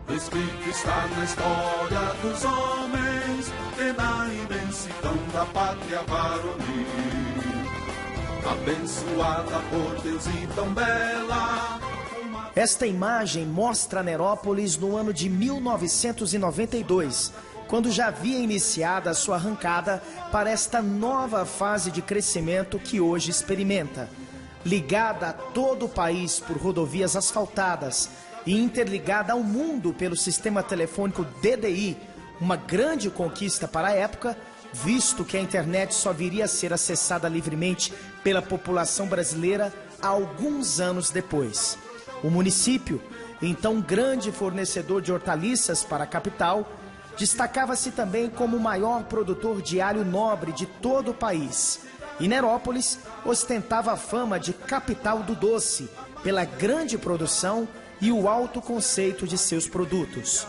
Escrito está na história dos homens e na imensidão da pátria varonil, abençoada por Deus e tão bela. Esta imagem mostra Nerópolis no ano de 1992, quando já havia iniciado a sua arrancada para esta nova fase de crescimento que hoje experimenta. Ligada a todo o país por rodovias asfaltadas e interligada ao mundo pelo sistema telefônico DDI, uma grande conquista para a época, visto que a internet só viria a ser acessada livremente pela população brasileira alguns anos depois. O município, então grande fornecedor de hortaliças para a capital, destacava-se também como o maior produtor de alho nobre de todo o país. E Nerópolis ostentava a fama de capital do doce, pela grande produção e o alto conceito de seus produtos.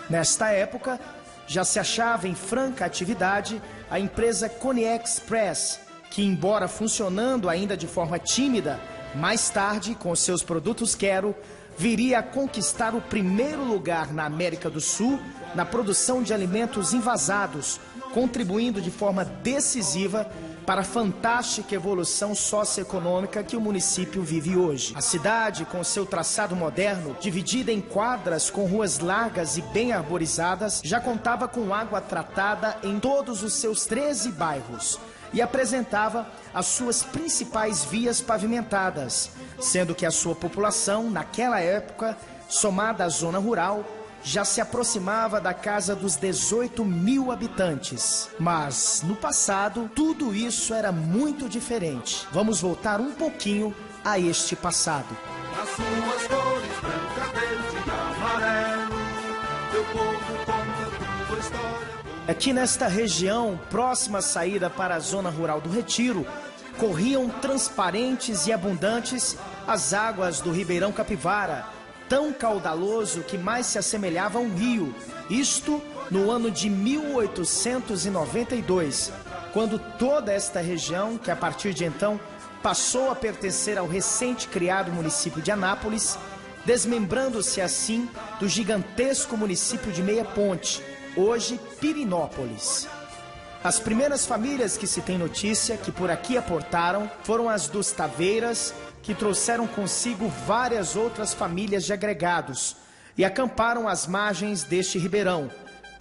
Nesta época, já se achava em franca atividade a empresa Cone Express, que, embora funcionando ainda de forma tímida, mais tarde, com seus produtos Quero, viria a conquistar o primeiro lugar na América do Sul na produção de alimentos envasados, contribuindo de forma decisiva para a fantástica evolução socioeconômica que o município vive hoje. A cidade, com seu traçado moderno, dividida em quadras com ruas largas e bem arborizadas, já contava com água tratada em todos os seus 13 bairros e apresentava as suas principais vias pavimentadas, sendo que a sua população, naquela época, somada à zona rural, já se aproximava da casa dos 18 mil habitantes. Mas, no passado, tudo isso era muito diferente. Vamos voltar um pouquinho a este passado. Nas suas cores, branca, verde e amarelo, teu povo conta tua história. Aqui nesta região, próxima à saída para a zona rural do Retiro, corriam transparentes e abundantes as águas do Ribeirão Capivara, tão caudaloso que mais se assemelhava a um rio, isto no ano de 1892, quando toda esta região, que a partir de então passou a pertencer ao recente criado município de Anápolis, desmembrando-se assim do gigantesco município de Meia Ponte, hoje Pirinópolis. As primeiras famílias que se tem notícia que por aqui aportaram foram as dos Taveiras, que trouxeram consigo várias outras famílias de agregados e acamparam às margens deste ribeirão,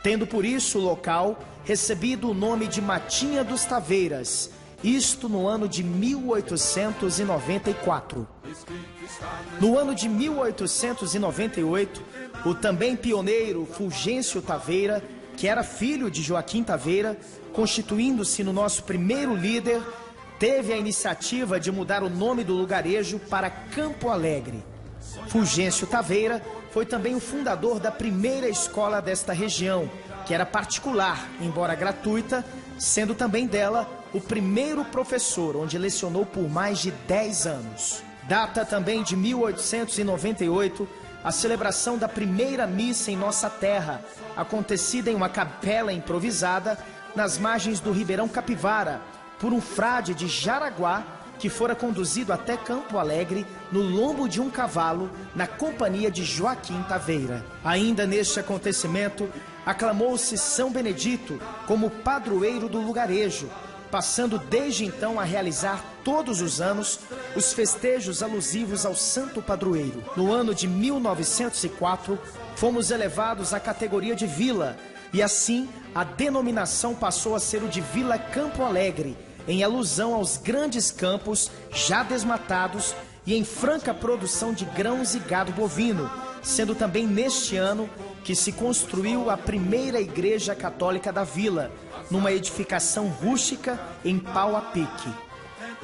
tendo por isso o local recebido o nome de Matinha dos Taveiras, isto no ano de 1894. No ano de 1898, o também pioneiro Fulgêncio Taveira, que era filho de Joaquim Taveira, constituindo-se no nosso primeiro líder, teve a iniciativa de mudar o nome do lugarejo para Campo Alegre. Fulgêncio Taveira foi também o fundador da primeira escola desta região, que era particular, embora gratuita, sendo também dela o primeiro professor, onde lecionou por mais de 10 anos. Data também de 1898, a celebração da primeira missa em nossa terra, acontecida em uma capela improvisada nas margens do Ribeirão Capivara, por um frade de Jaraguá, que fora conduzido até Campo Alegre no lombo de um cavalo, na companhia de Joaquim Taveira. Ainda neste acontecimento, aclamou-se São Benedito como padroeiro do lugarejo, passando desde então a realizar todos os anos os festejos alusivos ao santo padroeiro. No ano de 1904, fomos elevados à categoria de vila, e assim a denominação passou a ser o de Vila Campo Alegre, em alusão aos grandes campos já desmatados e em franca produção de grãos e gado bovino, sendo também neste ano que se construiu a primeira igreja católica da vila, numa edificação rústica em pau a pique.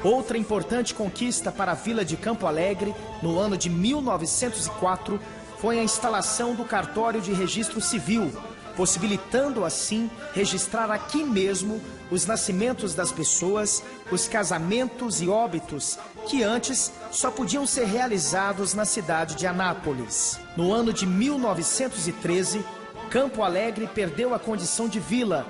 Outra importante conquista para a vila de Campo Alegre, no ano de 1904, foi a instalação do cartório de registro civil, possibilitando assim registrar aqui mesmo os nascimentos das pessoas, os casamentos e óbitos, que antes só podiam ser realizados na cidade de Anápolis. No ano de 1913, Campo Alegre perdeu a condição de vila,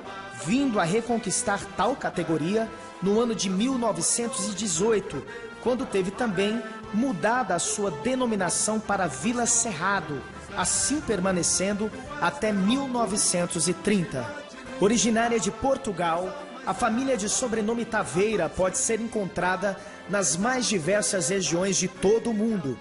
vindo a reconquistar tal categoria no ano de 1918, quando teve também mudada a sua denominação para Vila Cerrado, assim permanecendo até 1930. Originária de Portugal, a família de sobrenome Taveira pode ser encontrada nas mais diversas regiões de todo o mundo.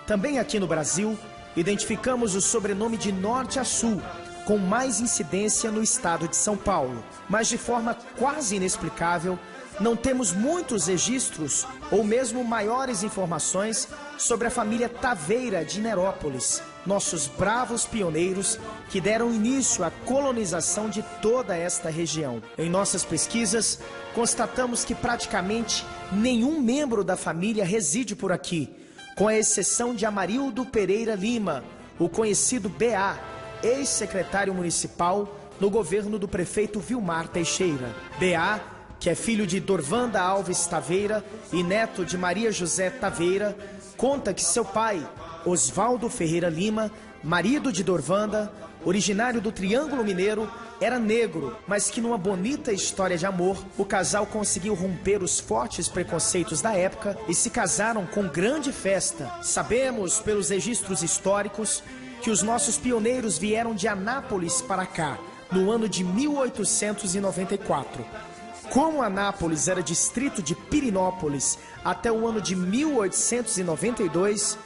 Também aqui no Brasil, identificamos o sobrenome de norte a sul, com mais incidência no estado de São Paulo. Mas de forma quase inexplicável, não temos muitos registros ou mesmo maiores informações sobre a família Taveira de Nerópolis, nossos bravos pioneiros que deram início à colonização de toda esta região. Em nossas pesquisas, constatamos que praticamente nenhum membro da família reside por aqui, com a exceção de Amarildo Pereira Lima, o conhecido B.A., ex-secretário municipal no governo do prefeito Vilmar Teixeira. B.A., que é filho de Dorvanda Alves Taveira e neto de Maria José Taveira, conta que seu pai, Osvaldo Ferreira Lima, marido de Dorvanda, originário do Triângulo Mineiro, era negro, mas que numa bonita história de amor, o casal conseguiu romper os fortes preconceitos da época e se casaram com grande festa. Sabemos, pelos registros históricos, que os nossos pioneiros vieram de Anápolis para cá, no ano de 1894. Como Anápolis era distrito de Pirinópolis até o ano de 1892,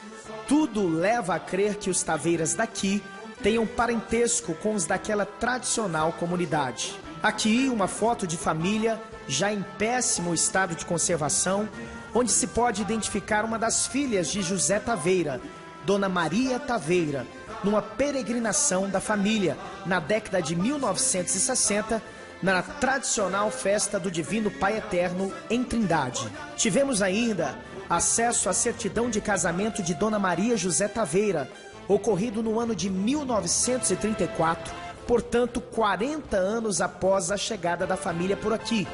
tudo leva a crer que os Taveiras daqui tenham parentesco com os daquela tradicional comunidade. Aqui uma foto de família já em péssimo estado de conservação, onde se pode identificar uma das filhas de José Taveira, Dona Maria Taveira, numa peregrinação da família na década de 1960, na tradicional festa do Divino Pai Eterno em Trindade. Tivemos ainda acesso à certidão de casamento de Dona Maria José Taveira, ocorrido no ano de 1934, portanto 40 anos após a chegada da família por aqui,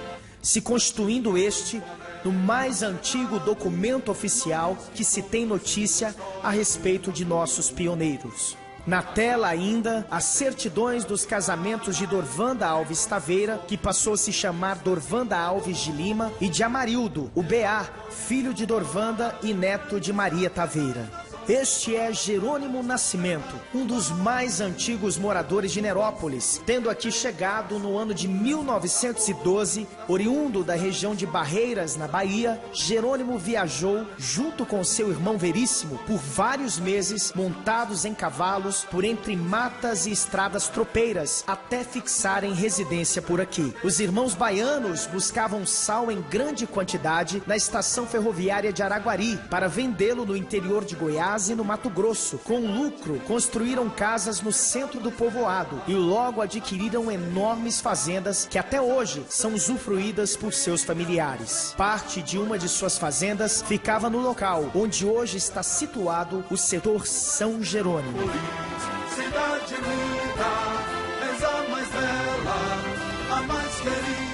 se constituindo este no mais antigo documento oficial que se tem notícia a respeito de nossos pioneiros. Na tela ainda, as certidões dos casamentos de Dorvanda Alves Taveira, que passou a se chamar Dorvanda Alves de Lima, e de Amarildo, o B.A., filho de Dorvanda e neto de Maria Taveira. Este é Jerônimo Nascimento, um dos mais antigos moradores de Nerópolis, tendo aqui chegado no ano de 1912, oriundo da região de Barreiras, na Bahia. Jerônimo viajou, junto com seu irmão Veríssimo, por vários meses, montados em cavalos, por entre matas e estradas tropeiras, até fixarem residência por aqui. Os irmãos baianos buscavam sal em grande quantidade na estação ferroviária de Araguari, para vendê-lo no interior de Goiás e no Mato Grosso. Com lucro, construíram casas no centro do povoado e logo adquiriram enormes fazendas que até hoje são usufruídas por seus familiares. Parte de uma de suas fazendas ficava no local onde hoje está situado o setor São Jerônimo. Cidade linda, és a mais bela, a mais querida.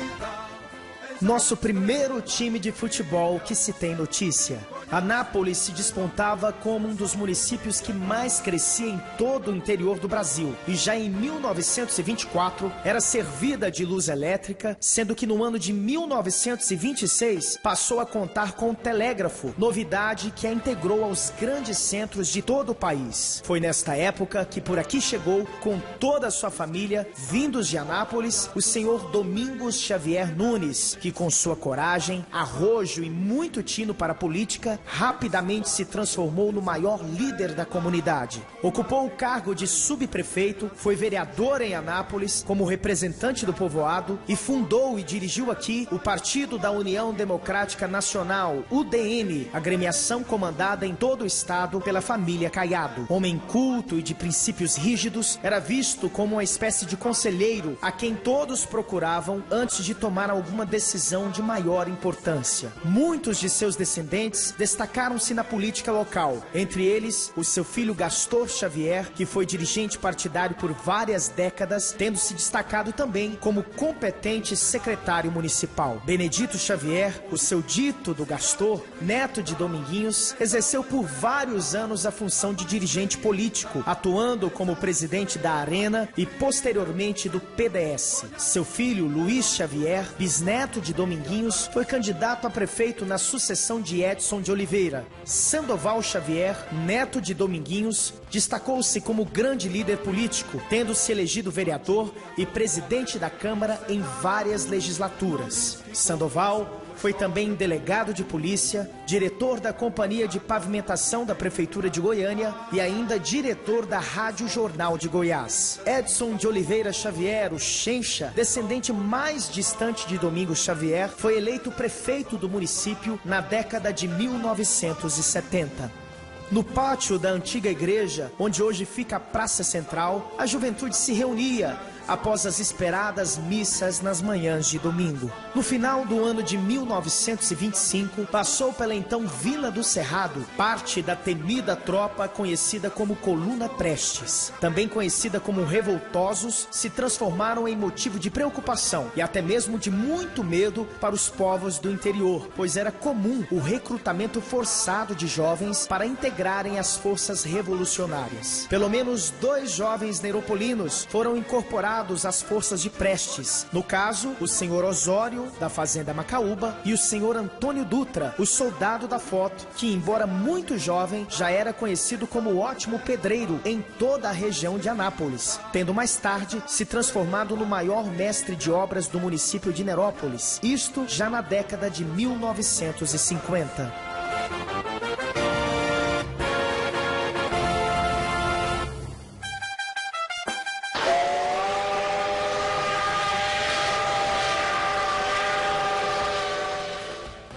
Nosso primeiro time de futebol que se tem notícia. Anápolis se despontava como um dos municípios que mais crescia em todo o interior do Brasil e já em 1924 era servida de luz elétrica, sendo que no ano de 1926 passou a contar com telégrafo, novidade que a integrou aos grandes centros de todo o país. Foi nesta época que por aqui chegou com toda a sua família, vindos de Anápolis, o senhor Domingos Xavier Nunes, que com sua coragem, arrojo e muito tino para a política, rapidamente se transformou no maior líder da comunidade. Ocupou o cargo de subprefeito, foi vereador em Anápolis como representante do povoado e fundou e dirigiu aqui o Partido da União Democrática Nacional, UDN, agremiação comandada em todo o estado pela família Caiado. Homem culto e de princípios rígidos, era visto como uma espécie de conselheiro a quem todos procuravam antes de tomar alguma decisão decisão de maior importância. Muitos de seus descendentes destacaram-se na política local, entre eles o seu filho Gastor Xavier, que foi dirigente partidário por várias décadas, tendo se destacado também como competente secretário municipal. Benedito Xavier, o seu dito do Gastor, neto de Dominguinhos, exerceu por vários anos a função de dirigente político, atuando como presidente da Arena e posteriormente do PDS. Seu filho Luiz Xavier, bisneto de Dominguinhos, foi candidato a prefeito na sucessão de Edson de Oliveira. Sandoval Xavier, neto de Dominguinhos, destacou-se como grande líder político, tendo se elegido vereador e presidente da Câmara em várias legislaturas. Sandoval foi também delegado de polícia, diretor da Companhia de Pavimentação da Prefeitura de Goiânia e ainda diretor da Rádio Jornal de Goiás. Edson de Oliveira Xavier, o Xenxa, descendente mais distante de Domingos Xavier, foi eleito prefeito do município na década de 1970. No pátio da antiga igreja, onde hoje fica a Praça Central, a juventude se reunia após as esperadas missas nas manhãs de domingo. No final do ano de 1925, passou pela então Vila do Cerrado, parte da temida tropa conhecida como Coluna Prestes. Também conhecida como revoltosos, se transformaram em motivo de preocupação e até mesmo de muito medo para os povos do interior, pois era comum o recrutamento forçado de jovens para integrarem as forças revolucionárias. Pelo menos 2 jovens neropolinos foram incorporados às forças de Prestes. No caso, o senhor Osório, da fazenda Macaúba, e o senhor Antônio Dutra, o soldado da foto, que, embora muito jovem, já era conhecido como ótimo pedreiro em toda a região de Anápolis, tendo mais tarde se transformado no maior mestre de obras do município de Nerópolis, isto já na década de 1950.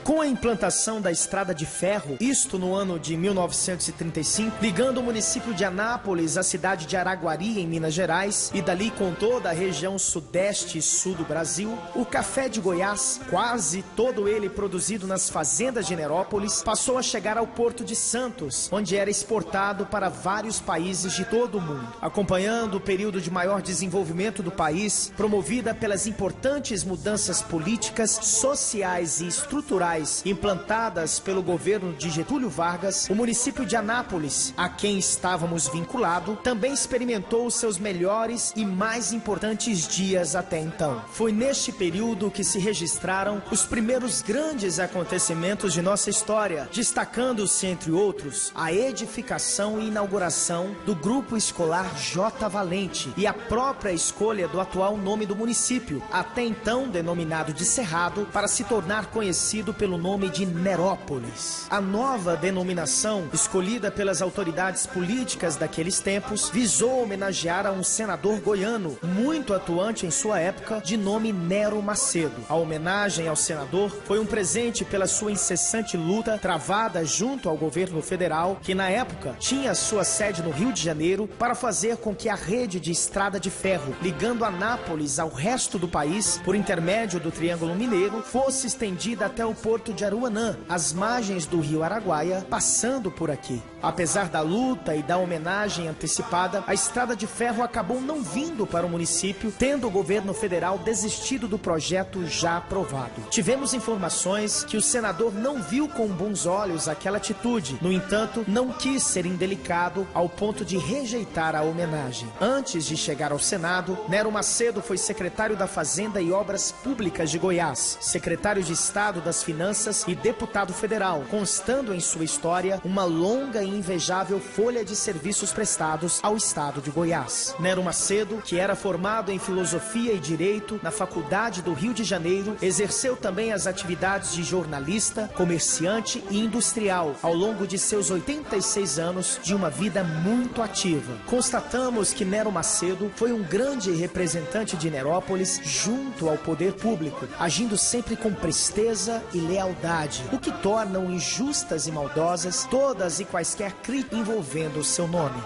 Com a implantação da estrada de ferro, isto no ano de 1935, ligando o município de Anápolis à cidade de Araguari, em Minas Gerais, e dali com toda a região sudeste e sul do Brasil, o café de Goiás, quase todo ele produzido nas fazendas de Nerópolis, passou a chegar ao Porto de Santos, onde era exportado para vários países de todo o mundo. Acompanhando o período de maior desenvolvimento do país, promovida pelas importantes mudanças políticas, sociais e estruturais implantadas pelo governo de Getúlio Vargas, o município de Anápolis, a quem estávamos vinculados, também experimentou os seus melhores e mais importantes dias até então. Foi neste período que se registraram os primeiros grandes acontecimentos de nossa história, destacando-se, entre outros, a edificação e inauguração do Grupo Escolar J. Valente e a própria escolha do atual nome do município, até então denominado de Cerrado, para se tornar conhecido pelo nome de Nerópolis. A nova denominação, escolhida pelas autoridades políticas daqueles tempos, visou homenagear a um senador goiano, muito atuante em sua época, de nome Nero Macedo. A homenagem ao senador foi um presente pela sua incessante luta travada junto ao governo federal, que na época tinha sua sede no Rio de Janeiro, para fazer com que a rede de estrada de ferro, ligando Anápolis ao resto do país, por intermédio do Triângulo Mineiro, fosse estendida até o Porto de Aruanã, às margens do rio Araguaia, passando por aqui. Apesar da luta e da homenagem antecipada, a estrada de ferro acabou não vindo para o município, tendo o governo federal desistido do projeto já aprovado. Tivemos informações que o senador não viu com bons olhos aquela atitude, no entanto, não quis ser indelicado ao ponto de rejeitar a homenagem. Antes de chegar ao Senado, Nero Macedo foi secretário da Fazenda e Obras Públicas de Goiás, secretário de Estado das Finanças e deputado federal, constando em sua história uma longa e invejável folha de serviços prestados ao estado de Goiás. Nero Macedo, que era formado em Filosofia e Direito na Faculdade do Rio de Janeiro, exerceu também as atividades de jornalista, comerciante e industrial ao longo de seus 86 anos de uma vida muito ativa. Constatamos que Nero Macedo foi um grande representante de Nerópolis junto ao poder público, agindo sempre com presteza e lealdade, o que tornam injustas e maldosas todas e quaisquer críticas envolvendo o seu nome.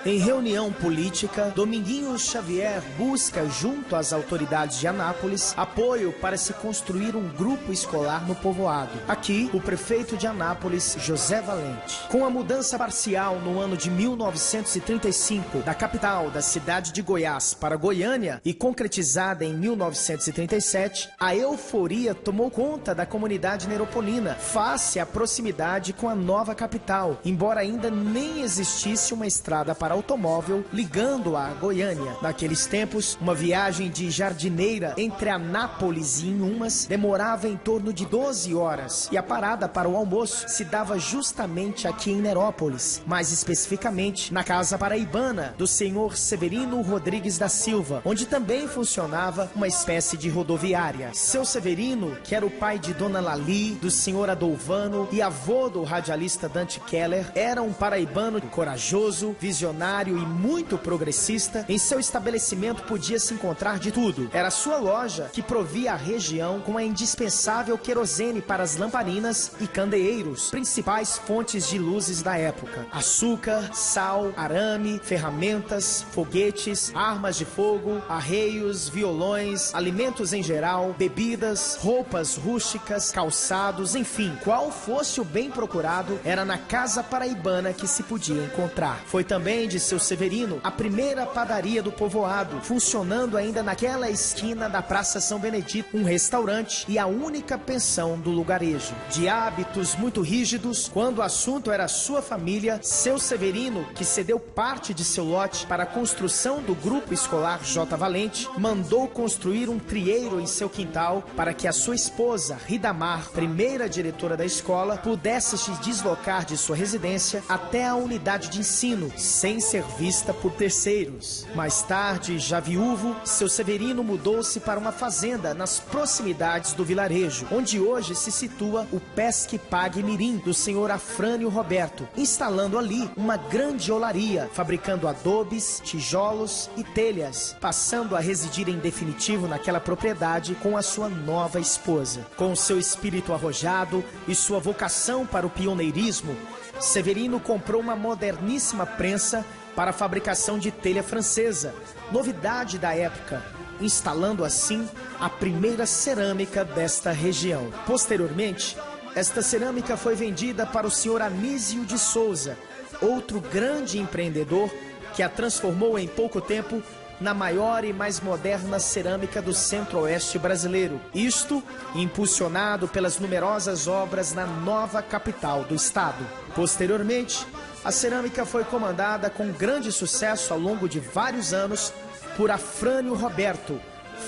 Em reunião política, Dominguinhos Xavier busca, junto às autoridades de Anápolis, apoio para se construir um grupo escolar no povoado. Aqui, o prefeito de Anápolis, José Valente. Com a mudança parcial no ano de 1935 da capital da cidade de Goiás para Goiânia e concretizada em 1937, a euforia tomou conta da comunidade neropolina, face à proximidade com a nova capital, embora ainda nem existisse uma estrada para automóvel ligando-a a Goiânia. Naqueles tempos, uma viagem de jardineira entre Anápolis e Inhumas demorava em torno de 12 horas e a parada para o almoço se dava justamente aqui em Nerópolis, mais especificamente na Casa Paraibana do senhor Severino Rodrigues da Silva, onde também funcionava uma espécie de rodoviária. Seu Severino, que era o pai de Dona Lali, do senhor Adolvano e avô do radialista Dante Keller, era um paraibano corajoso, visionário e muito progressista. Em seu estabelecimento podia se encontrar de tudo. Era sua loja que provia a região com a indispensável querosene para as lamparinas e candeeiros, principais fontes de luzes da época. Açúcar, sal, arame, ferramentas, foguetes, armas de fogo, arreios, violões, alimentos em geral, bebidas, roupas rústicas, calçados, enfim, qual fosse o bem procurado, era na Casa Paraibana que se podia encontrar. Foi também de seu Severino a primeira padaria do povoado, funcionando ainda naquela esquina da Praça São Benedito, um restaurante e a única pensão do lugarejo. De hábitos muito rígidos, quando o assunto era sua família, seu Severino, que cedeu parte de seu lote para a construção do grupo escolar J. Valente, mandou construir um trieiro em seu quintal para que a sua esposa, Ridamar, primeira diretora da escola, pudesse se deslocar de sua residência até a unidade de ensino, sem ser vista por terceiros. Mais tarde, já viúvo, seu Severino mudou-se para uma fazenda nas proximidades do vilarejo, onde hoje se situa o Pesque Pague Mirim, do senhor Afrânio Roberto, instalando ali uma grande olaria, fabricando adobes, tijolos e telhas, passando a residir em definitivo naquela propriedade com a sua nova esposa. Com seu espírito arrojado e sua vocação para o pioneirismo, Severino comprou uma moderníssima prensa para a fabricação de telha francesa, novidade da época, instalando assim a primeira cerâmica desta região. Posteriormente, esta cerâmica foi vendida para o senhor Anísio de Souza, outro grande empreendedor que a transformou em pouco tempo na maior e mais moderna cerâmica do centro-oeste brasileiro. Isto impulsionado pelas numerosas obras na nova capital do estado. Posteriormente, a cerâmica foi comandada com grande sucesso ao longo de vários anos por Afrânio Roberto,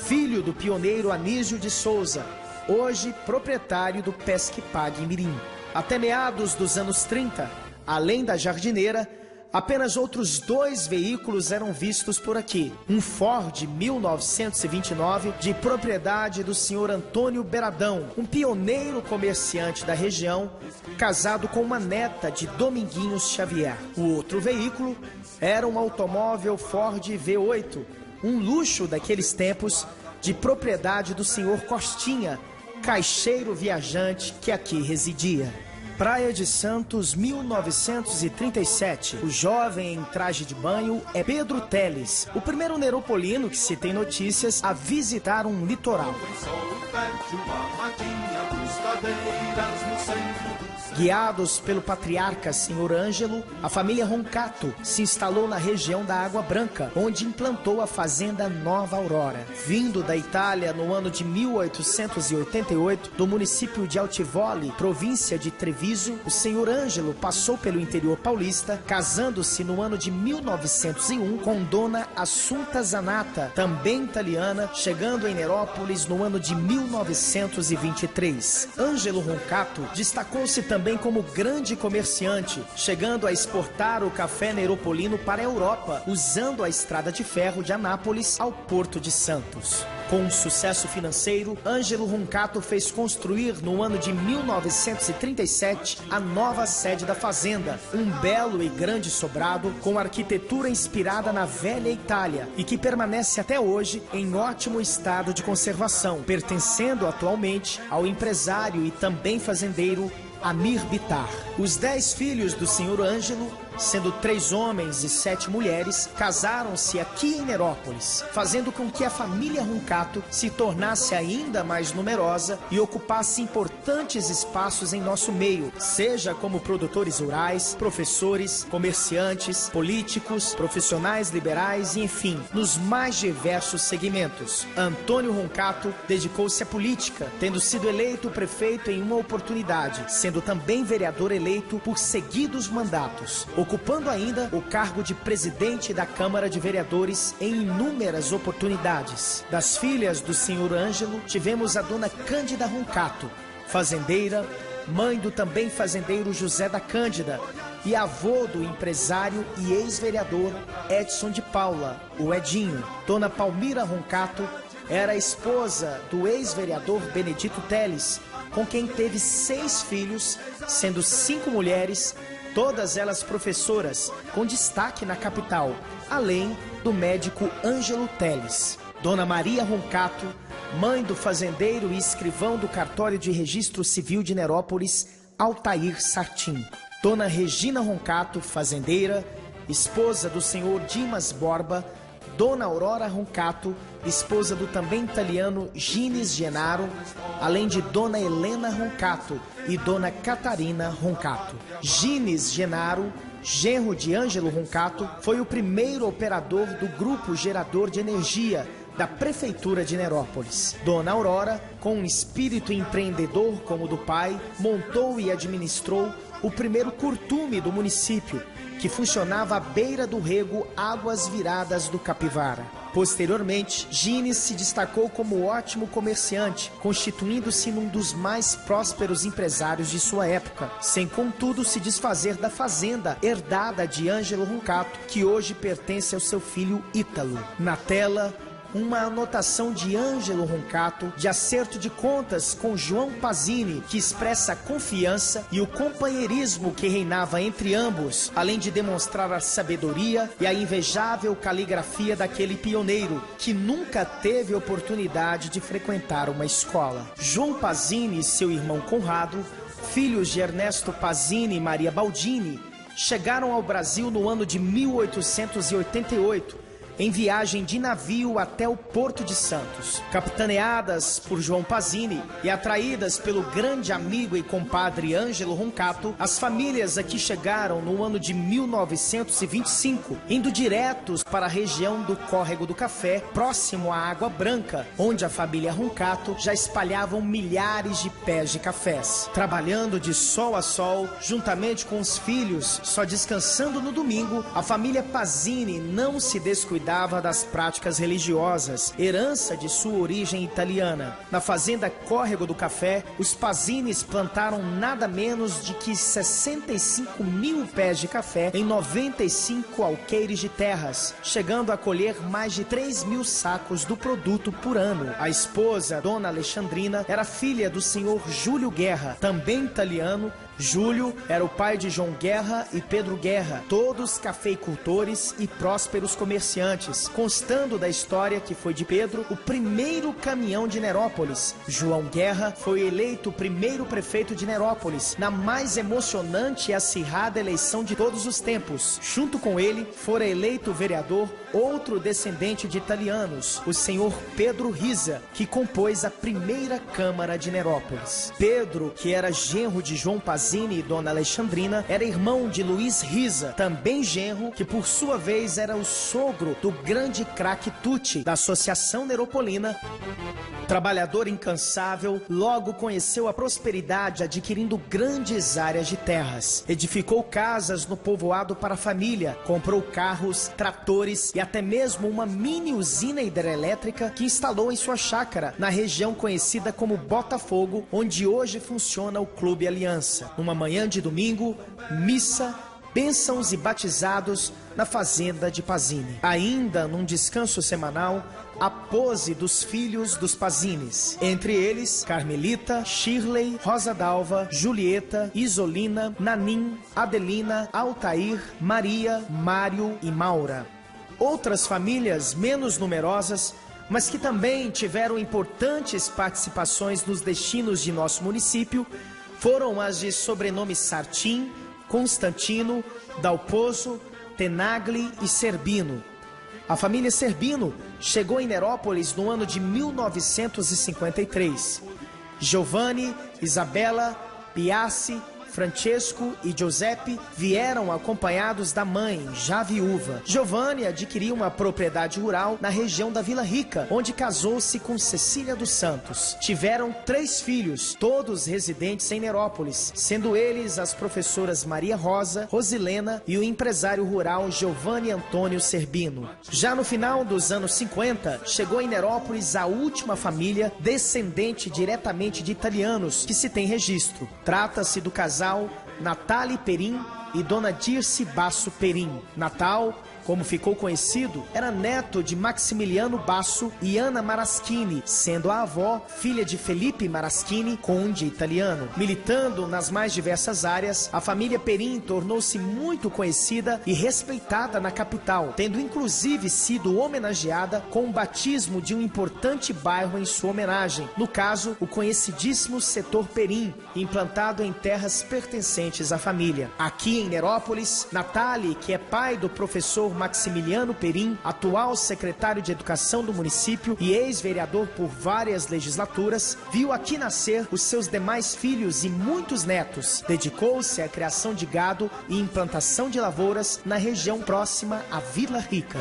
filho do pioneiro Anísio de Souza, hoje proprietário do Pesque Pague Mirim. Até meados dos anos 30, além da jardineira, apenas outros 2 veículos eram vistos por aqui. Um Ford 1929, de propriedade do senhor Antônio Beradão, um pioneiro comerciante da região, casado com uma neta de Dominguinhos Xavier. O outro veículo era um automóvel Ford V8, um luxo daqueles tempos, de propriedade do senhor Costinha, caixeiro viajante que aqui residia. Praia de Santos, 1937. O jovem em traje de banho é Pedro Teles, o primeiro neropolino que se tem notícias a visitar um litoral. Guiados pelo patriarca Senhor Ângelo, a família Roncato se instalou na região da Água Branca, onde implantou a fazenda Nova Aurora. Vindo da Itália no ano de 1888, do município de Altivoli, província de Treviso, o Senhor Ângelo passou pelo interior paulista, casando-se no ano de 1901 com Dona Assunta Zanata, também italiana, chegando em Nerópolis no ano de 1923. Ângelo Roncato destacou-se também como grande comerciante, chegando a exportar o café neropolino para a Europa, usando a estrada de ferro de Anápolis ao Porto de Santos. Com sucesso financeiro, Ângelo Roncato fez construir no ano de 1937 a nova sede da fazenda, um belo e grande sobrado com arquitetura inspirada na velha Itália e que permanece até hoje em ótimo estado de conservação, pertencendo atualmente ao empresário e também fazendeiro Amir Bitar. Os 10 filhos do senhor Ângelo sendo 3 homens e 7 mulheres, casaram-se aqui em Nerópolis, fazendo com que a família Roncato se tornasse ainda mais numerosa e ocupasse importantes espaços em nosso meio, seja como produtores rurais, professores, comerciantes, políticos, profissionais liberais e, enfim, nos mais diversos segmentos. Antônio Roncato dedicou-se à política, tendo sido eleito prefeito em uma oportunidade, sendo também vereador eleito por seguidos mandatos, ocupando ainda o cargo de presidente da Câmara de Vereadores em inúmeras oportunidades. Das filhas do senhor Ângelo, tivemos a dona Cândida Roncato, fazendeira, mãe do também fazendeiro José da Cândida e avô do empresário e ex-vereador Edson de Paula, o Edinho. Dona Palmira Roncato era a esposa do ex-vereador Benedito Teles, com quem teve 6 filhos, sendo 5 mulheres, todas elas professoras, com destaque na capital, além do médico Ângelo Teles. Dona Maria Roncato, mãe do fazendeiro e escrivão do cartório de registro civil de Nerópolis, Altair Sartim. Dona Regina Roncato, fazendeira, esposa do senhor Dimas Borba. Dona Aurora Roncato, esposa do também italiano Gines Genaro, além de Dona Helena Roncato e Dona Catarina Roncato. Gines Genaro, genro de Ângelo Roncato, foi o primeiro operador do grupo gerador de energia da Prefeitura de Nerópolis. Dona Aurora, com um espírito empreendedor como o do pai, montou e administrou o primeiro curtume do município, que funcionava à beira do rego Águas Viradas do Capivara. Posteriormente, Gines se destacou como ótimo comerciante, constituindo-se num dos mais prósperos empresários de sua época, sem contudo se desfazer da fazenda herdada de Ângelo Roncato, que hoje pertence ao seu filho Ítalo. Na tela, uma anotação de Ângelo Roncato de acerto de contas com João Pazini, que expressa a confiança e o companheirismo que reinava entre ambos, além de demonstrar a sabedoria e a invejável caligrafia daquele pioneiro que nunca teve oportunidade de frequentar uma escola. João Pazini e seu irmão Conrado, filhos de Ernesto Pazini e Maria Baldini, chegaram ao Brasil no ano de 1888, em viagem de navio até o Porto de Santos. Capitaneadas por João Pazini e atraídas pelo grande amigo e compadre Ângelo Roncato, as famílias aqui chegaram no ano de 1925, indo diretos para a região do Córrego do Café, próximo à Água Branca, onde a família Roncato já espalhavam milhares de pés de cafés. Trabalhando de sol a sol, juntamente com os filhos, só descansando no domingo, a família Pazini não se descuidava das práticas religiosas, herança de sua origem italiana. Na fazenda Córrego do Café, os Pazinis plantaram nada menos de que 65 mil pés de café em 95 alqueires de terras, chegando a colher mais de 3 mil sacos do produto por ano. A esposa, Dona Alexandrina, era filha do senhor Júlio Guerra, também italiano. Júlio era o pai de João Guerra e Pedro Guerra, todos cafeicultores e prósperos comerciantes, constando da história que foi de Pedro o primeiro caminhão de Nerópolis. João Guerra foi eleito o primeiro prefeito de Nerópolis, na mais emocionante e acirrada eleição de todos os tempos. Junto com ele, fora eleito vereador outro descendente de italianos, o senhor Pedro Risa, que compôs a primeira Câmara de Nerópolis. Pedro, que era genro de João Pazini e Dona Alexandrina, era irmão de Luiz Risa, também genro, que por sua vez era o sogro do grande craque Tucci, da Associação Neropolina. Trabalhador incansável, logo conheceu a prosperidade adquirindo grandes áreas de terras. Edificou casas no povoado para a família, comprou carros, tratores e até mesmo uma mini usina hidrelétrica que instalou em sua chácara, na região conhecida como Botafogo, onde hoje funciona o Clube Aliança. Numa manhã de domingo, missa, bênçãos e batizados na fazenda de Pazini. Ainda num descanso semanal, a pose dos filhos dos Pazinis, entre eles Carmelita, Shirley, Rosa Dalva, Julieta, Isolina, Nanim, Adelina, Altair, Maria, Mário e Maura. Outras famílias menos numerosas, mas que também tiveram importantes participações nos destinos de nosso município, foram as de sobrenome Sartim, Constantino, Dalpozo, Tenagli e Serbino. A família Serbino chegou em Nerópolis no ano de 1953. Giovanni, Isabela, Piassi, Francesco e Giuseppe vieram acompanhados da mãe, já viúva. Giovanni adquiriu uma propriedade rural na região da Vila Rica, onde casou-se com Cecília dos Santos. Tiveram 3 filhos, todos residentes em Nerópolis, sendo eles as professoras Maria Rosa, Rosilena e o empresário rural Giovanni Antônio Serbino. Já no final dos anos 50, chegou em Nerópolis a última família descendente diretamente de italianos que se tem registro. Trata-se do casal Natale Perin e Dona Dirce Basso Perin. Natal, como ficou conhecido, era neto de Maximiliano Basso e Ana Maraschini, sendo a avó filha de Felipe Maraschini, conde italiano. Militando nas mais diversas áreas, a família Perin tornou-se muito conhecida e respeitada na capital, tendo inclusive sido homenageada com o batismo de um importante bairro em sua homenagem, no caso, o conhecidíssimo setor Perin, implantado em terras pertencentes à família. Aqui em Nerópolis, Natale, que é pai do professor Maximiliano Perin, atual secretário de Educação do município e ex-vereador por várias legislaturas, viu aqui nascer os seus demais filhos e muitos netos. Dedicou-se à criação de gado e implantação de lavouras na região próxima à Vila Rica.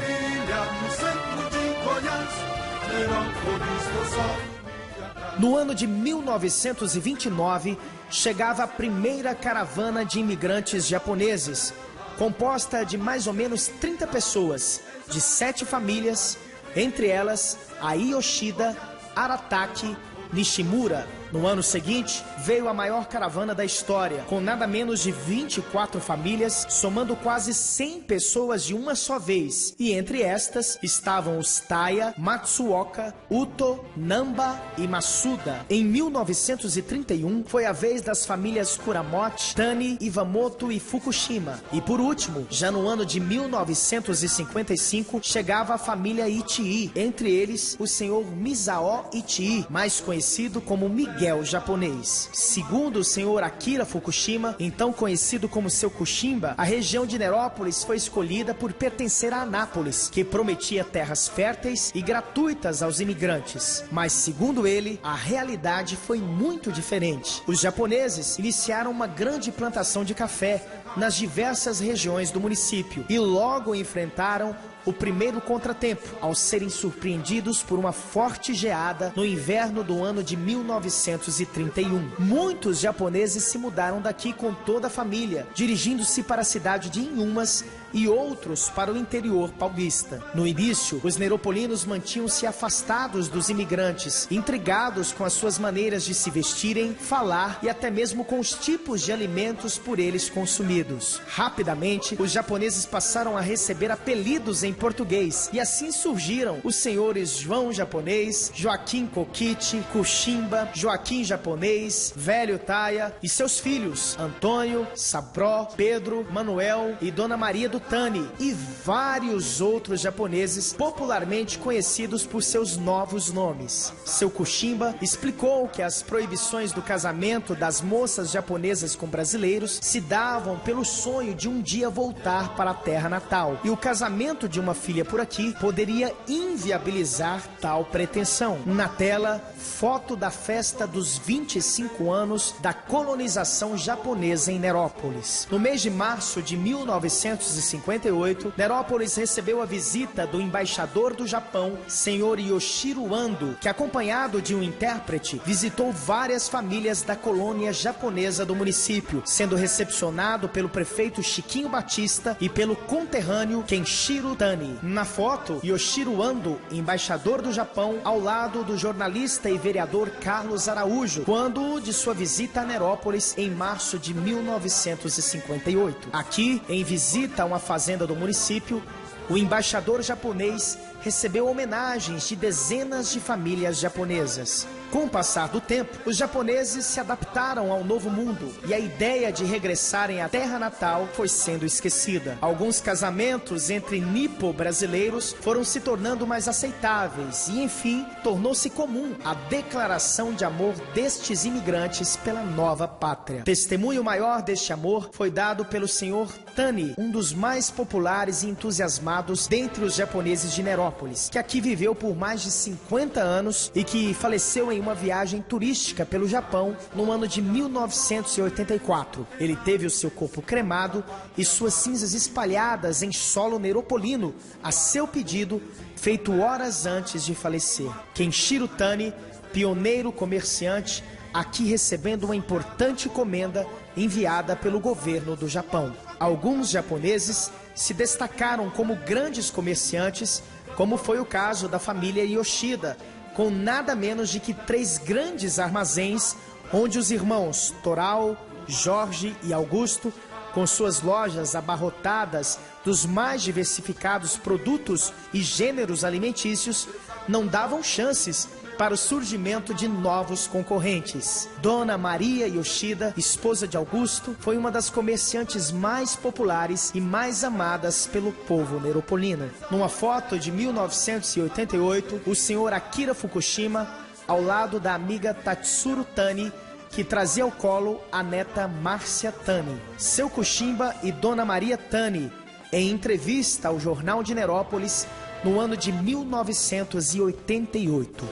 No ano de 1929, chegava a primeira caravana de imigrantes japoneses, composta de mais ou menos 30 pessoas, de 7 famílias, entre elas a Yoshida, Arataki, Nishimura. No ano seguinte, veio a maior caravana da história, com nada menos de 24 famílias, somando quase 100 pessoas de uma só vez. E entre estas estavam os Taya, Matsuoka, Uto, Namba e Masuda. Em 1931, foi a vez das famílias Kuramoto, Tani, Iwamoto e Fukushima. E por último, já no ano de 1955, chegava a família Ichii, entre eles o senhor Misao Ichii, mais conhecido como Miguel japonês. Segundo o senhor Akira Fukushima, então conhecido como seu Kushimba, a região de Nerópolis foi escolhida por pertencer a Anápolis, que prometia terras férteis e gratuitas aos imigrantes. Mas segundo ele, a realidade foi muito diferente. Os japoneses iniciaram uma grande plantação de café nas diversas regiões do município e logo enfrentaram o primeiro contratempo, ao serem surpreendidos por uma forte geada no inverno do ano de 1931. Muitos japoneses se mudaram daqui com toda a família, dirigindo-se para a cidade de Inhumas e outros para o interior paulista. No início, os neropolinos mantinham-se afastados dos imigrantes, intrigados com as suas maneiras de se vestirem, falar e até mesmo com os tipos de alimentos por eles consumidos. Rapidamente, os japoneses passaram a receber apelidos em português e assim surgiram os senhores João Japonês, Joaquim Kokichi, Kushimba, Joaquim Japonês, Velho Taya e seus filhos Antônio, Sabró, Pedro, Manuel e Dona Maria do Tani e vários outros japoneses popularmente conhecidos por seus novos nomes. Seu Kushimba explicou que as proibições do casamento das moças japonesas com brasileiros se davam pelo sonho de um dia voltar para a terra natal, e o casamento de uma filha por aqui poderia inviabilizar tal pretensão. Na tela, foto da festa dos 25 anos da colonização japonesa em Nerópolis. No mês de março de 1958, Nerópolis recebeu a visita do embaixador do Japão, senhor Yoshiro Ando, que, acompanhado de um intérprete, visitou várias famílias da colônia japonesa do município, sendo recepcionado pelo prefeito Chiquinho Batista e pelo conterrâneo Kenshiro Tani. Na foto, Yoshiro Ando, embaixador do Japão, ao lado do jornalista e vereador Carlos Araújo, quando de sua visita a Nerópolis em março de 1958. Aqui, em visita a uma fazenda do município, o embaixador japonês recebeu homenagens de dezenas de famílias japonesas. Com o passar do tempo, os japoneses se adaptaram ao novo mundo e a ideia de regressarem à terra natal foi sendo esquecida. Alguns casamentos entre nipo-brasileiros foram se tornando mais aceitáveis e, enfim, tornou-se comum a declaração de amor destes imigrantes pela nova pátria. Testemunho maior deste amor foi dado pelo senhor Tani, um dos mais populares e entusiasmados dentre os japoneses de Nerópolis, que aqui viveu por mais de 50 anos e que faleceu em uma viagem turística pelo Japão no ano de 1984. Ele teve o seu corpo cremado e suas cinzas espalhadas em solo neropolino, a seu pedido, feito horas antes de falecer. Kenshiro Tani, pioneiro comerciante, aqui recebendo uma importante encomenda enviada pelo governo do Japão. Alguns japoneses se destacaram como grandes comerciantes, como foi o caso da família Yoshida, com nada menos de que 3 grandes armazéns, onde os irmãos Torao, Jorge e Augusto, com suas lojas abarrotadas dos mais diversificados produtos e gêneros alimentícios, não davam chances para o surgimento de novos concorrentes. Dona Maria Yoshida, esposa de Augusto, foi uma das comerciantes mais populares e mais amadas pelo povo neropolino. Numa foto de 1988, o senhor Akira Fukushima, ao lado da amiga Tatsuro Tani, que trazia ao colo a neta Márcia Tani. Seu Kushimba e Dona Maria Tani, em entrevista ao Jornal de Nerópolis, no ano de 1988.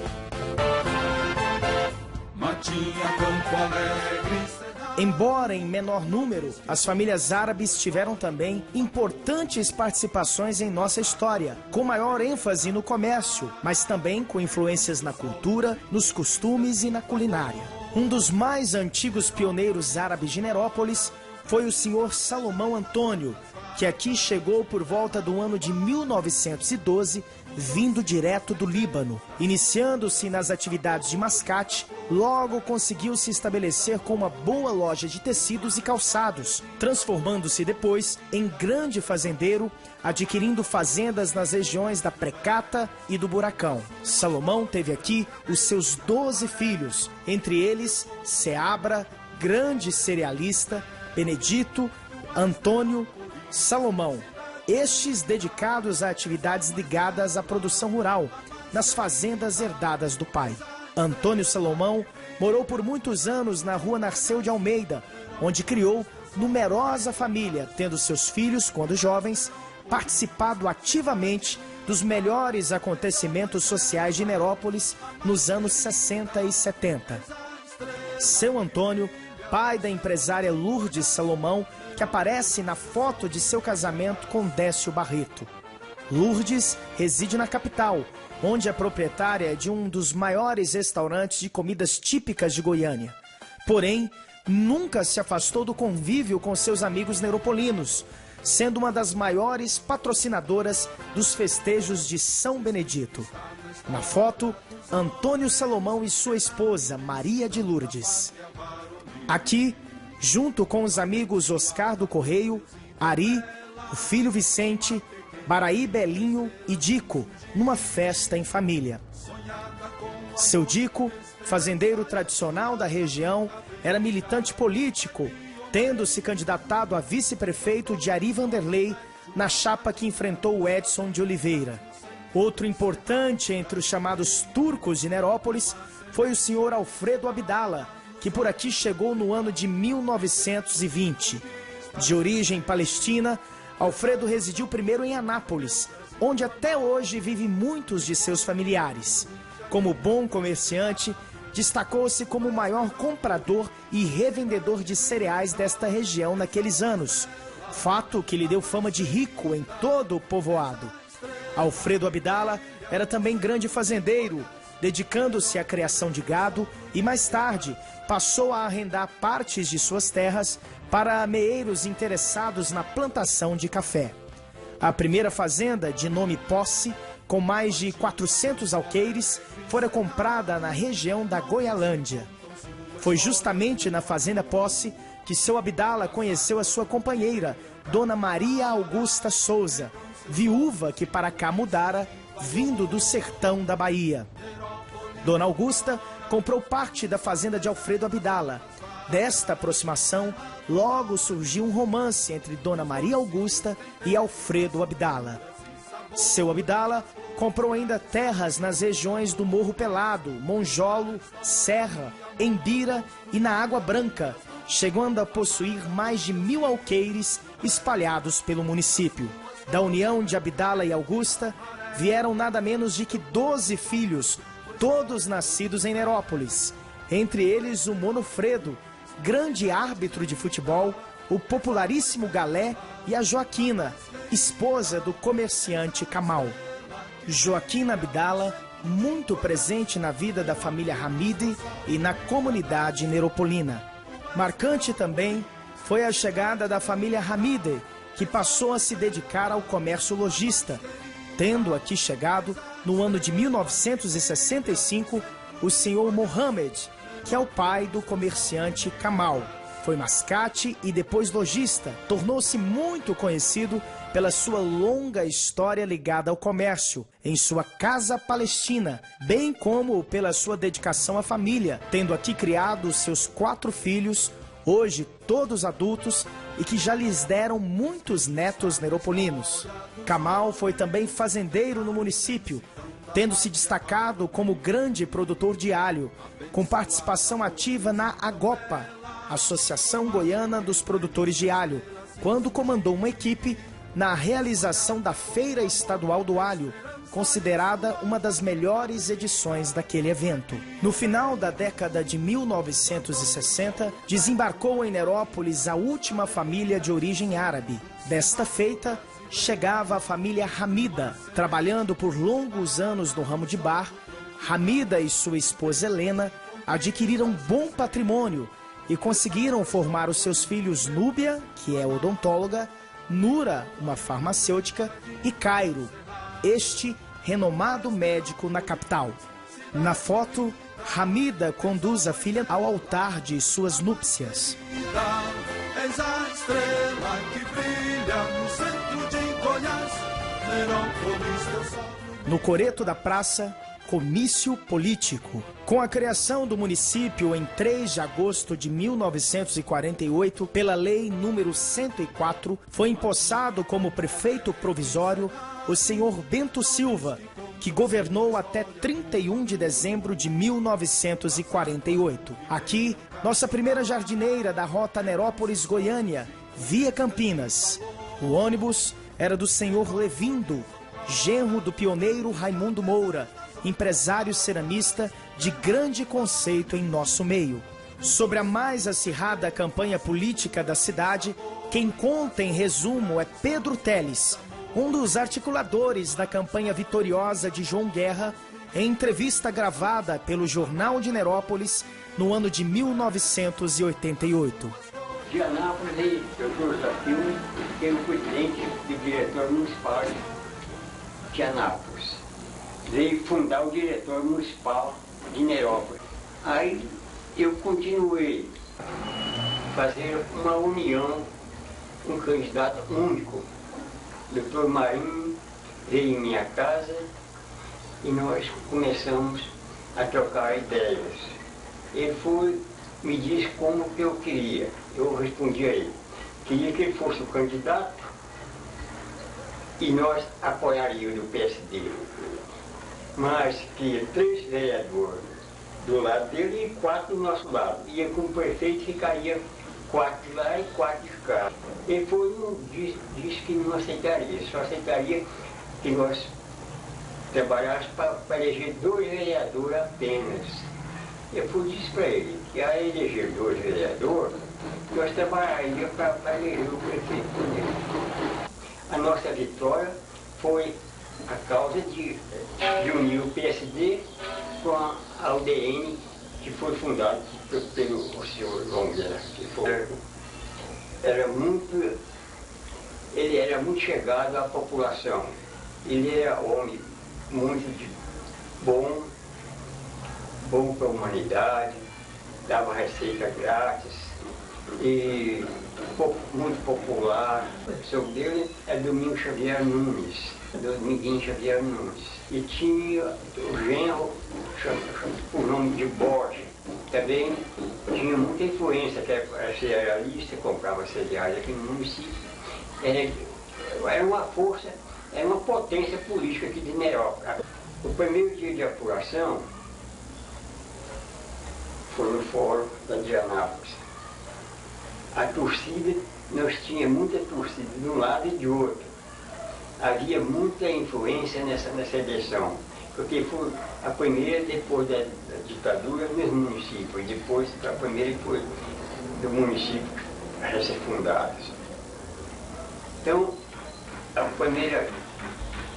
Embora em menor número, as famílias árabes tiveram também importantes participações em nossa história, com maior ênfase no comércio, mas também com influências na cultura, nos costumes e na culinária. Um dos mais antigos pioneiros árabes de Nerópolis foi o senhor Salomão Antônio, que aqui chegou por volta do ano de 1912, vindo direto do Líbano. Iniciando-se nas atividades de mascate, logo conseguiu se estabelecer com uma boa loja de tecidos e calçados, transformando-se depois em grande fazendeiro, adquirindo fazendas nas regiões da Precata e do Buracão. Salomão teve aqui os seus 12 filhos, entre eles Seabra, grande cerealista, Benedito, Antônio, Salomão, estes dedicados a atividades ligadas à produção rural, nas fazendas herdadas do pai. Antônio Salomão morou por muitos anos na rua Narceu de Almeida, onde criou numerosa família, tendo seus filhos, quando jovens, participado ativamente dos melhores acontecimentos sociais de Nerópolis nos anos 60 e 70. Seu Antônio, pai da empresária Lourdes Salomão, que aparece na foto de seu casamento com Décio Barreto. Lourdes reside na capital, onde é proprietária de um dos maiores restaurantes de comidas típicas de Goiânia. Porém, nunca se afastou do convívio com seus amigos neropolinos, sendo uma das maiores patrocinadoras dos festejos de São Benedito. Na foto, Antônio Salomão e sua esposa, Maria de Lourdes. Aqui, junto com os amigos Oscar do Correio, Ari, o filho Vicente, Baraí Belinho e Dico, numa festa em família. Seu Dico, fazendeiro tradicional da região, era militante político, tendo se candidatado a vice-prefeito de Ari Vanderlei na chapa que enfrentou o Edson de Oliveira. Outro importante entre os chamados turcos de Nerópolis foi o senhor Alfredo Abdala, que por aqui chegou no ano de 1920. De origem palestina, Alfredo residiu primeiro em Anápolis, onde até hoje vivem muitos de seus familiares. Como bom comerciante, destacou-se como o maior comprador e revendedor de cereais desta região naqueles anos, fato que lhe deu fama de rico em todo o povoado. Alfredo Abdala era também grande fazendeiro, dedicando-se à criação de gado e, mais tarde, passou a arrendar partes de suas terras para meeiros interessados na plantação de café. A primeira fazenda, de nome Posse, com mais de 400 alqueires, fora comprada na região da Goialândia. Foi justamente na fazenda Posse que seu Abdala conheceu a sua companheira, Dona Maria Augusta Souza, viúva que para cá mudara vindo do sertão da Bahia. Dona Augusta comprou parte da fazenda de Alfredo Abdala. Desta aproximação, logo surgiu um romance entre Dona Maria Augusta e Alfredo Abdala. Seu Abdala comprou ainda terras nas regiões do Morro Pelado, Monjolo, Serra, Embira e na Água Branca, chegando a possuir mais de 1000 alqueires espalhados pelo município. Da união de Abdala e Augusta, vieram nada menos de que 12 filhos, todos nascidos em Nerópolis. Entre eles o Monofredo, grande árbitro de futebol, o popularíssimo Galé e a Joaquina, esposa do comerciante Camal. Joaquina Abdala, muito presente na vida da família Hamide e na comunidade neropolina. Marcante também foi a chegada da família Hamide, que passou a se dedicar ao comércio lojista, tendo aqui chegado, no ano de 1965, o senhor Mohamed, que é o pai do comerciante Camal. Foi mascate e depois lojista. Tornou-se muito conhecido pela sua longa história ligada ao comércio, em sua casa palestina, bem como pela sua dedicação à família, tendo aqui criado seus 4 filhos, hoje todos adultos, e que já lhes deram muitos netos neropolinos. Camal foi também fazendeiro no município, tendo se destacado como grande produtor de alho, com participação ativa na AGOPA, Associação Goiana dos Produtores de Alho, quando comandou uma equipe na realização da Feira Estadual do Alho, considerada uma das melhores edições daquele evento. No final da década de 1960, desembarcou em Nerópolis a última família de origem árabe. Desta feita, chegava a família Hamida, trabalhando por longos anos no ramo de bar. Hamida e sua esposa Helena adquiriram bom patrimônio e conseguiram formar os seus filhos Núbia, que é odontóloga, Nura, uma farmacêutica, e Cairo, este renomado médico na capital. Na foto, Hamida conduz a filha ao altar de suas núpcias. És a estrela que brilha no centro de Goiás, Nerópolis, teu sol. No coreto da praça, comício político. Com a criação do município em 3 de agosto de 1948, pela Lei número 104, foi empossado como prefeito provisório o senhor Bento Silva, que governou até 31 de dezembro de 1948. Aqui, nossa primeira jardineira da rota Nerópolis-Goiânia, via Campinas. O ônibus era do senhor Levindo, genro do pioneiro Raimundo Moura, empresário ceramista de grande conceito em nosso meio. Sobre a mais acirrada campanha política da cidade, quem conta em resumo é Pedro Teles, um dos articuladores da campanha vitoriosa de João Guerra, em entrevista gravada pelo Jornal de Nerópolis no ano de 1988. De Anápolis, eu sou Joaquim, eu fui presidente e diretor municipal de Anápolis. Veio fundar o diretor municipal de Nerópolis. Aí eu continuei a fazer uma união, um candidato único. O doutor Marinho veio em minha casa e nós começamos a trocar ideias. Ele me disse como que eu queria. Eu respondi a ele. Queria que ele fosse o candidato e nós apoiaríamos o PSD. Mas que 3 vereadores do lado dele e 4 do nosso lado. E como prefeito ficaria 4 de lá e 4 de cá. Ele disse que não aceitaria, só aceitaria que nós trabalhássemos para eleger 2 vereadores apenas. Eu disse para ele que a eleger 2 vereadores, nós trabalharíamos para eleger o prefeito dele. A nossa vitória foi a causa de unir o PSD com a UDN, que foi fundado pelo senhor João Guerra, que ele era muito chegado à população. Ele era homem muito bom para a humanidade, dava receita grátis e muito popular. O seu dele é Domingos Xavier Nunes. do Miguel Xavier Nunes. E tinha o genro, o nome de Borges, também tinha muita influência, que era cerealista, comprava cereais aqui no município. Era uma força, era uma potência política aqui de Nerópolis. O primeiro dia de apuração foi no fórum da Dianápolis. A torcida, nós tínhamos muita torcida de um lado e de outro. Havia muita influência nessa eleição, porque foi a primeira depois da ditadura nos municípios, depois a primeira foi do município a ser fundados. Então, a primeira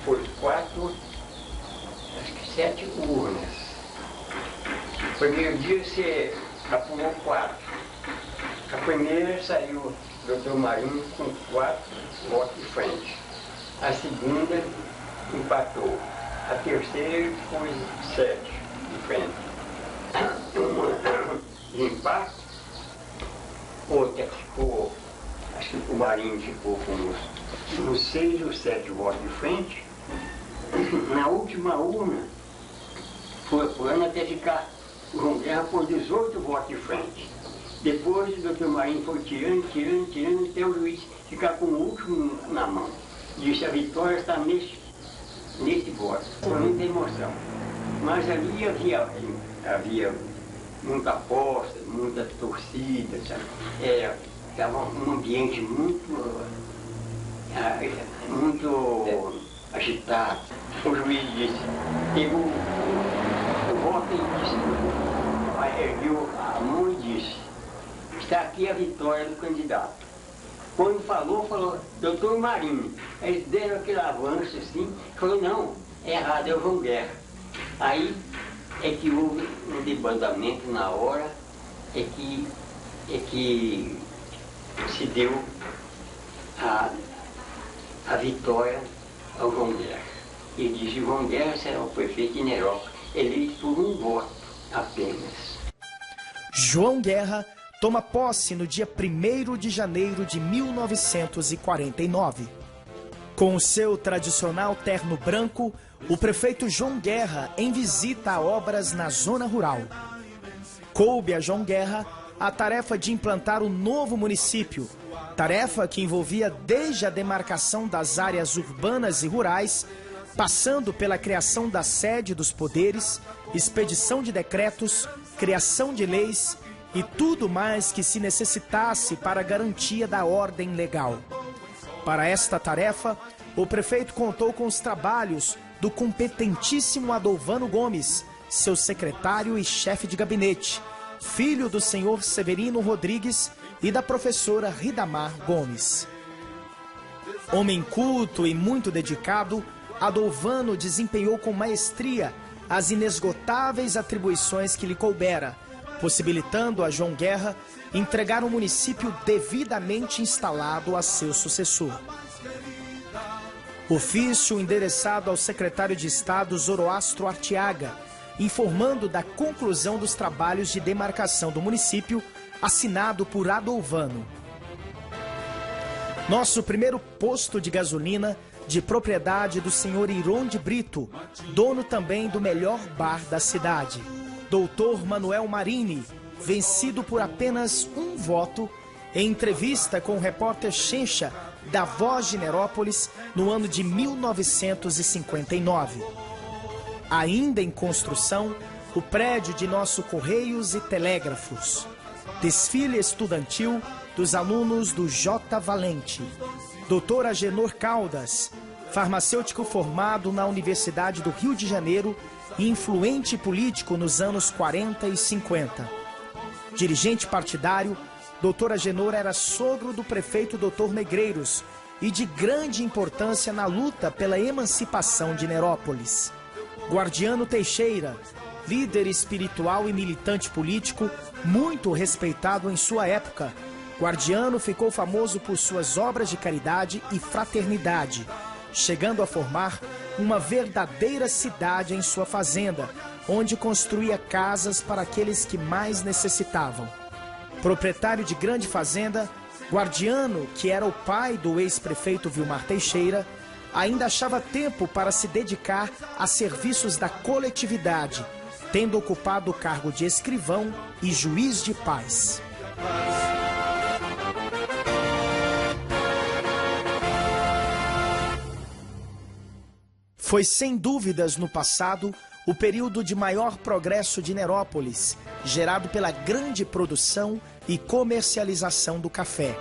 foi 7 urnas. No primeiro dia você apurou 4. A primeira saiu o Dr. Marinho com 4 votos de frente. A segunda empatou. A terceira foi 7 de frente. Uma de empate, outra ficou, acho que o Marinho ficou com uns 6 ou 7 votos de frente. Na última urna, foi apurando até ficar o João Guerra por 18 votos de frente. Depois o Dr. Marinho foi tirando, até o juiz ficar com o último na mão. Disse: a vitória está nesse voto. Foi muita emoção. Mas ali havia muita aposta, muita torcida, sabe? Estava um ambiente muito agitado. O juiz disse, pegou o voto e disse, ergueu a mão e disse: está aqui a vitória do candidato. Quando falou, Dr. Marinho. Eles deram aquele avanço assim, falou: não, é errado, é o João Guerra. Aí é que houve um debandamento na hora, é que se deu a vitória ao João Guerra. E disse: João Guerra será o prefeito de Nerópolis, eleito por um voto apenas. João Guerra toma posse no dia 1º de janeiro de 1949. Com o seu tradicional terno branco, o prefeito João Guerra em visita a obras na zona rural. Coube a João Guerra a tarefa de implantar o novo município, tarefa que envolvia desde a demarcação das áreas urbanas e rurais, passando pela criação da sede dos poderes, expedição de decretos, criação de leis e tudo mais que se necessitasse para a garantia da ordem legal. Para esta tarefa, o prefeito contou com os trabalhos do competentíssimo Adolvano Gomes, seu secretário e chefe de gabinete, filho do senhor Severino Rodrigues e da professora Ridamar Gomes. Homem culto e muito dedicado, Adolvano desempenhou com maestria as inesgotáveis atribuições que lhe coubera, possibilitando a João Guerra entregar um município devidamente instalado a seu sucessor. Ofício endereçado ao secretário de Estado Zoroastro Artiaga, informando da conclusão dos trabalhos de demarcação do município, assinado por Adolvano. Nosso primeiro posto de gasolina, de propriedade do senhor Iron de Brito, dono também do melhor bar da cidade. Doutor Manuel Marini, vencido por apenas um voto, em entrevista com o repórter Chencha, da Voz de Nerópolis, no ano de 1959. Ainda em construção, o prédio de nosso Correios e Telégrafos. Desfile estudantil dos alunos do J. Valente. Dr. Agenor Caldas, farmacêutico formado na Universidade do Rio de Janeiro e influente político nos anos 40 e 50. Dirigente partidário, Dr. Agenor era sogro do prefeito Dr. Negreiros e de grande importância na luta pela emancipação de Nerópolis. Guardiano Teixeira, líder espiritual e militante político, muito respeitado em sua época. Guardiano ficou famoso por suas obras de caridade e fraternidade, chegando a formar uma verdadeira cidade em sua fazenda, onde construía casas para aqueles que mais necessitavam. Proprietário de grande fazenda, Guardiano, que era o pai do ex-prefeito Vilmar Teixeira, ainda achava tempo para se dedicar a serviços da coletividade, tendo ocupado o cargo de escrivão e juiz de paz. Foi sem dúvidas no passado o período de maior progresso de Nerópolis, gerado pela grande produção e comercialização do café.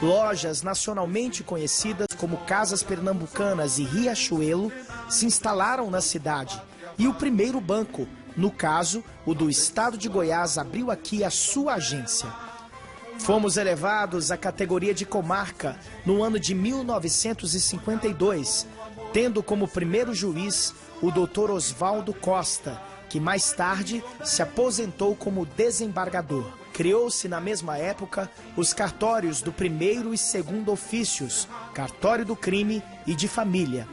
Lojas nacionalmente conhecidas como Casas Pernambucanas e Riachuelo se instalaram na cidade e o primeiro banco, no caso, o do estado de Goiás, abriu aqui a sua agência. Fomos elevados à categoria de comarca no ano de 1952, tendo como primeiro juiz o Dr. Oswaldo Costa, que mais tarde se aposentou como desembargador. Criou-se na mesma época os cartórios do primeiro e segundo ofícios, cartório do crime e de família.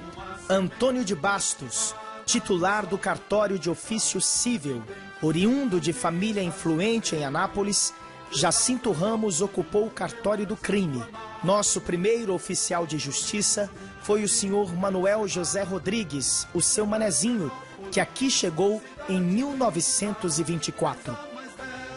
Antônio de Bastos, titular do cartório de ofício civil, oriundo de família influente em Anápolis, Jacinto Ramos ocupou o cartório do crime. Nosso primeiro oficial de justiça foi o senhor Manuel José Rodrigues, o seu manezinho, que aqui chegou em 1924.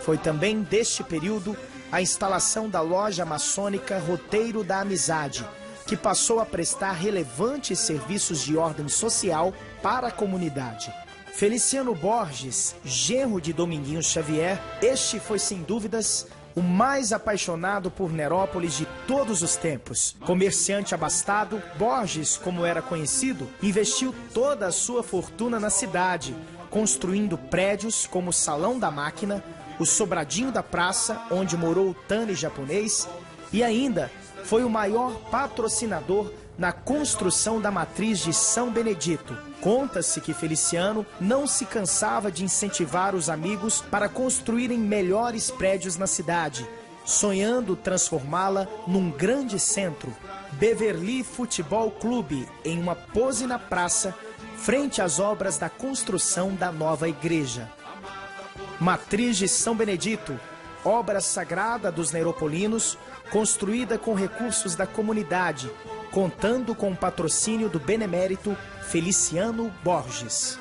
Foi também deste período a instalação da loja maçônica Roteiro da Amizade, que passou a prestar relevantes serviços de ordem social para a comunidade. Feliciano Borges, genro de Dominguinho Xavier, este foi sem dúvidas o mais apaixonado por Nerópolis de todos os tempos. Comerciante abastado, Borges, como era conhecido, investiu toda a sua fortuna na cidade, construindo prédios como o Salão da Máquina, o Sobradinho da Praça, onde morou o Tane japonês, e ainda foi o maior patrocinador na construção da matriz de São Benedito. Conta-se que Feliciano não se cansava de incentivar os amigos para construírem melhores prédios na cidade, sonhando transformá-la num grande centro. Beverly Futebol Clube, em uma pose na praça, frente às obras da construção da nova igreja. Matriz de São Benedito, obra sagrada dos neropolinos, construída com recursos da comunidade, contando com o patrocínio do benemérito Feliciano Borges.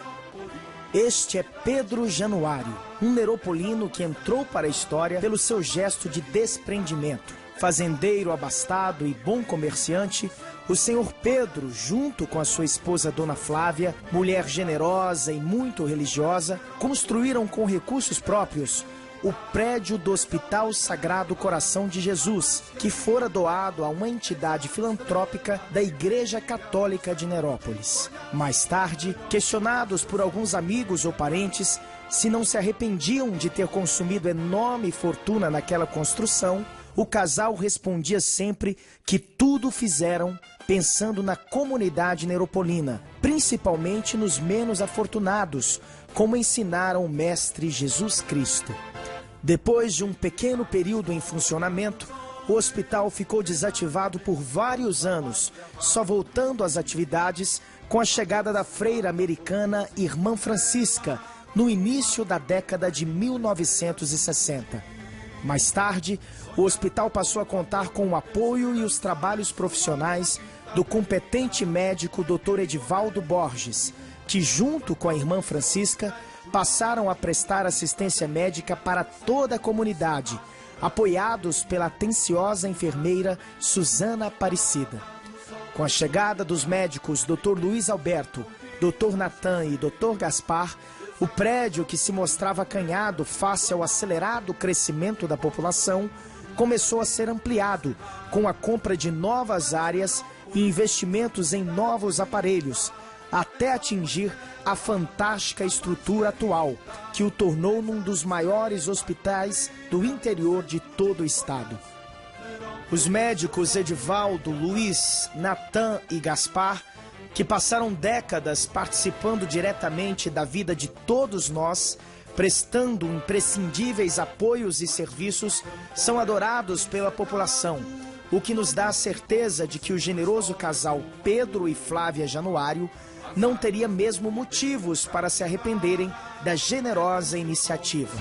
Este é Pedro Januário, um neropolino que entrou para a história pelo seu gesto de desprendimento. Fazendeiro abastado e bom comerciante, o senhor Pedro, junto com a sua esposa Dona Flávia, mulher generosa e muito religiosa, construíram com recursos próprios o prédio do Hospital Sagrado Coração de Jesus, que fora doado a uma entidade filantrópica da Igreja Católica de Nerópolis. Mais tarde, questionados por alguns amigos ou parentes se não se arrependiam de ter consumido enorme fortuna naquela construção, o casal respondia sempre que tudo fizeram pensando na comunidade neropolina, principalmente nos menos afortunados, como ensinaram o Mestre Jesus Cristo. Depois de um pequeno período em funcionamento, o hospital ficou desativado por vários anos, só voltando às atividades com a chegada da freira americana Irmã Francisca, no início da década de 1960. Mais tarde, o hospital passou a contar com o apoio e os trabalhos profissionais do competente médico Dr. Edivaldo Borges, que, junto com a Irmã Francisca, passaram a prestar assistência médica para toda a comunidade, apoiados pela atenciosa enfermeira Suzana Aparecida. Com a chegada dos médicos Dr. Luiz Alberto, Dr. Natan e Dr. Gaspar, o prédio, que se mostrava acanhado face ao acelerado crescimento da população, começou a ser ampliado com a compra de novas áreas e investimentos em novos aparelhos, até atingir a fantástica estrutura atual, que o tornou num dos maiores hospitais do interior de todo o estado. Os médicos Edivaldo, Luiz, Natan e Gaspar, que passaram décadas participando diretamente da vida de todos nós, prestando imprescindíveis apoios e serviços, são adorados pela população, o que nos dá a certeza de que o generoso casal Pedro e Flávia Januário não teria mesmo motivos para se arrependerem da generosa iniciativa.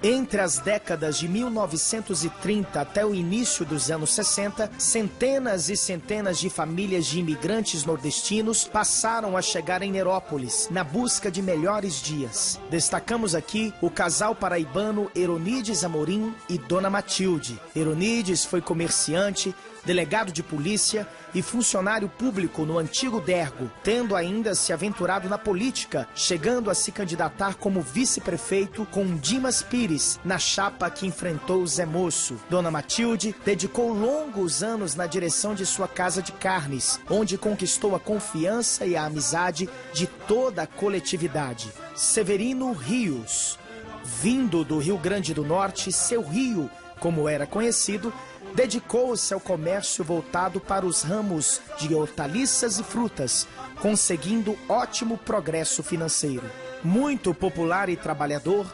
Entre as décadas de 1930 até o início dos anos 60, centenas e centenas de famílias de imigrantes nordestinos passaram a chegar em Nerópolis, na busca de melhores dias. Destacamos aqui o casal paraibano Eronides Amorim e Dona Matilde. Eronides foi comerciante, delegado de polícia e funcionário público no antigo Dergo, tendo ainda se aventurado na política, chegando a se candidatar como vice-prefeito com Dimas Pires, na chapa que enfrentou Zé Moço. Dona Matilde dedicou longos anos na direção de sua casa de carnes, onde conquistou a confiança e a amizade de toda a coletividade. Severino Rios, vindo do Rio Grande do Norte, seu Rio, como era conhecido, dedicou-se ao comércio voltado para os ramos de hortaliças e frutas, conseguindo ótimo progresso financeiro. Muito popular e trabalhador,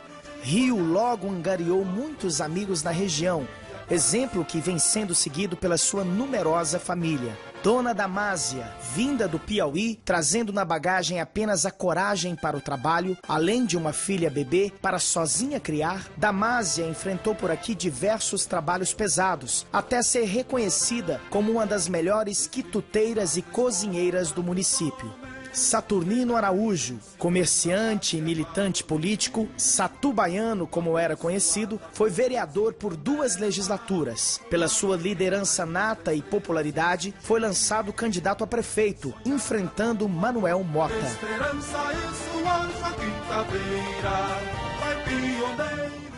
Rio logo angariou muitos amigos na região, exemplo que vem sendo seguido pela sua numerosa família. Dona Damásia, vinda do Piauí, trazendo na bagagem apenas a coragem para o trabalho, além de uma filha bebê para sozinha criar, Damásia enfrentou por aqui diversos trabalhos pesados, até ser reconhecida como uma das melhores quituteiras e cozinheiras do município. Saturnino Araújo, comerciante e militante político, satubaiano como era conhecido, foi vereador por 2 legislaturas. Pela sua liderança nata e popularidade, foi lançado candidato a prefeito, enfrentando Manuel Mota.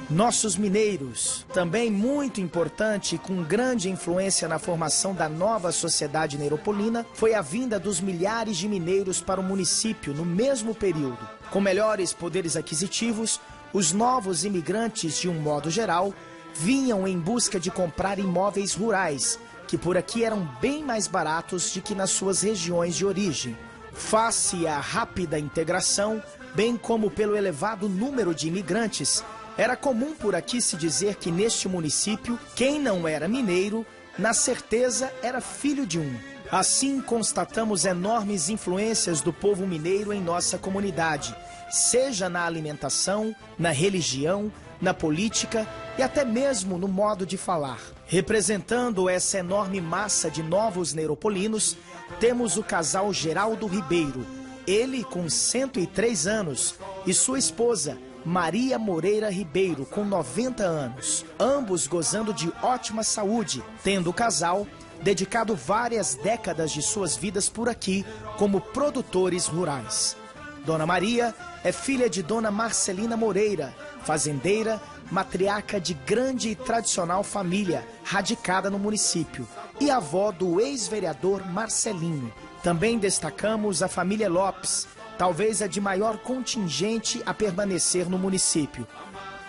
Nossos mineiros, também muito importante e com grande influência na formação da nova sociedade neiropolina, foi a vinda dos milhares de mineiros para o município no mesmo período. Com melhores poderes aquisitivos, os novos imigrantes, de um modo geral, vinham em busca de comprar imóveis rurais, que por aqui eram bem mais baratos do que nas suas regiões de origem. Face à rápida integração, bem como pelo elevado número de imigrantes, era comum por aqui se dizer que neste município, quem não era mineiro, na certeza era filho de um. Assim, constatamos enormes influências do povo mineiro em nossa comunidade, seja na alimentação, na religião, na política e até mesmo no modo de falar. Representando essa enorme massa de novos neiropolinos, temos o casal Geraldo Ribeiro, ele com 103 anos, e sua esposa, Maria Moreira Ribeiro, com 90 anos, ambos gozando de ótima saúde, tendo o casal dedicado várias décadas de suas vidas por aqui como produtores rurais. Dona Maria é filha de Dona Marcelina Moreira, fazendeira, matriarca de grande e tradicional família radicada no município, e avó do ex-vereador Marcelinho. Também destacamos a família Lopes, talvez a de maior contingente a permanecer no município.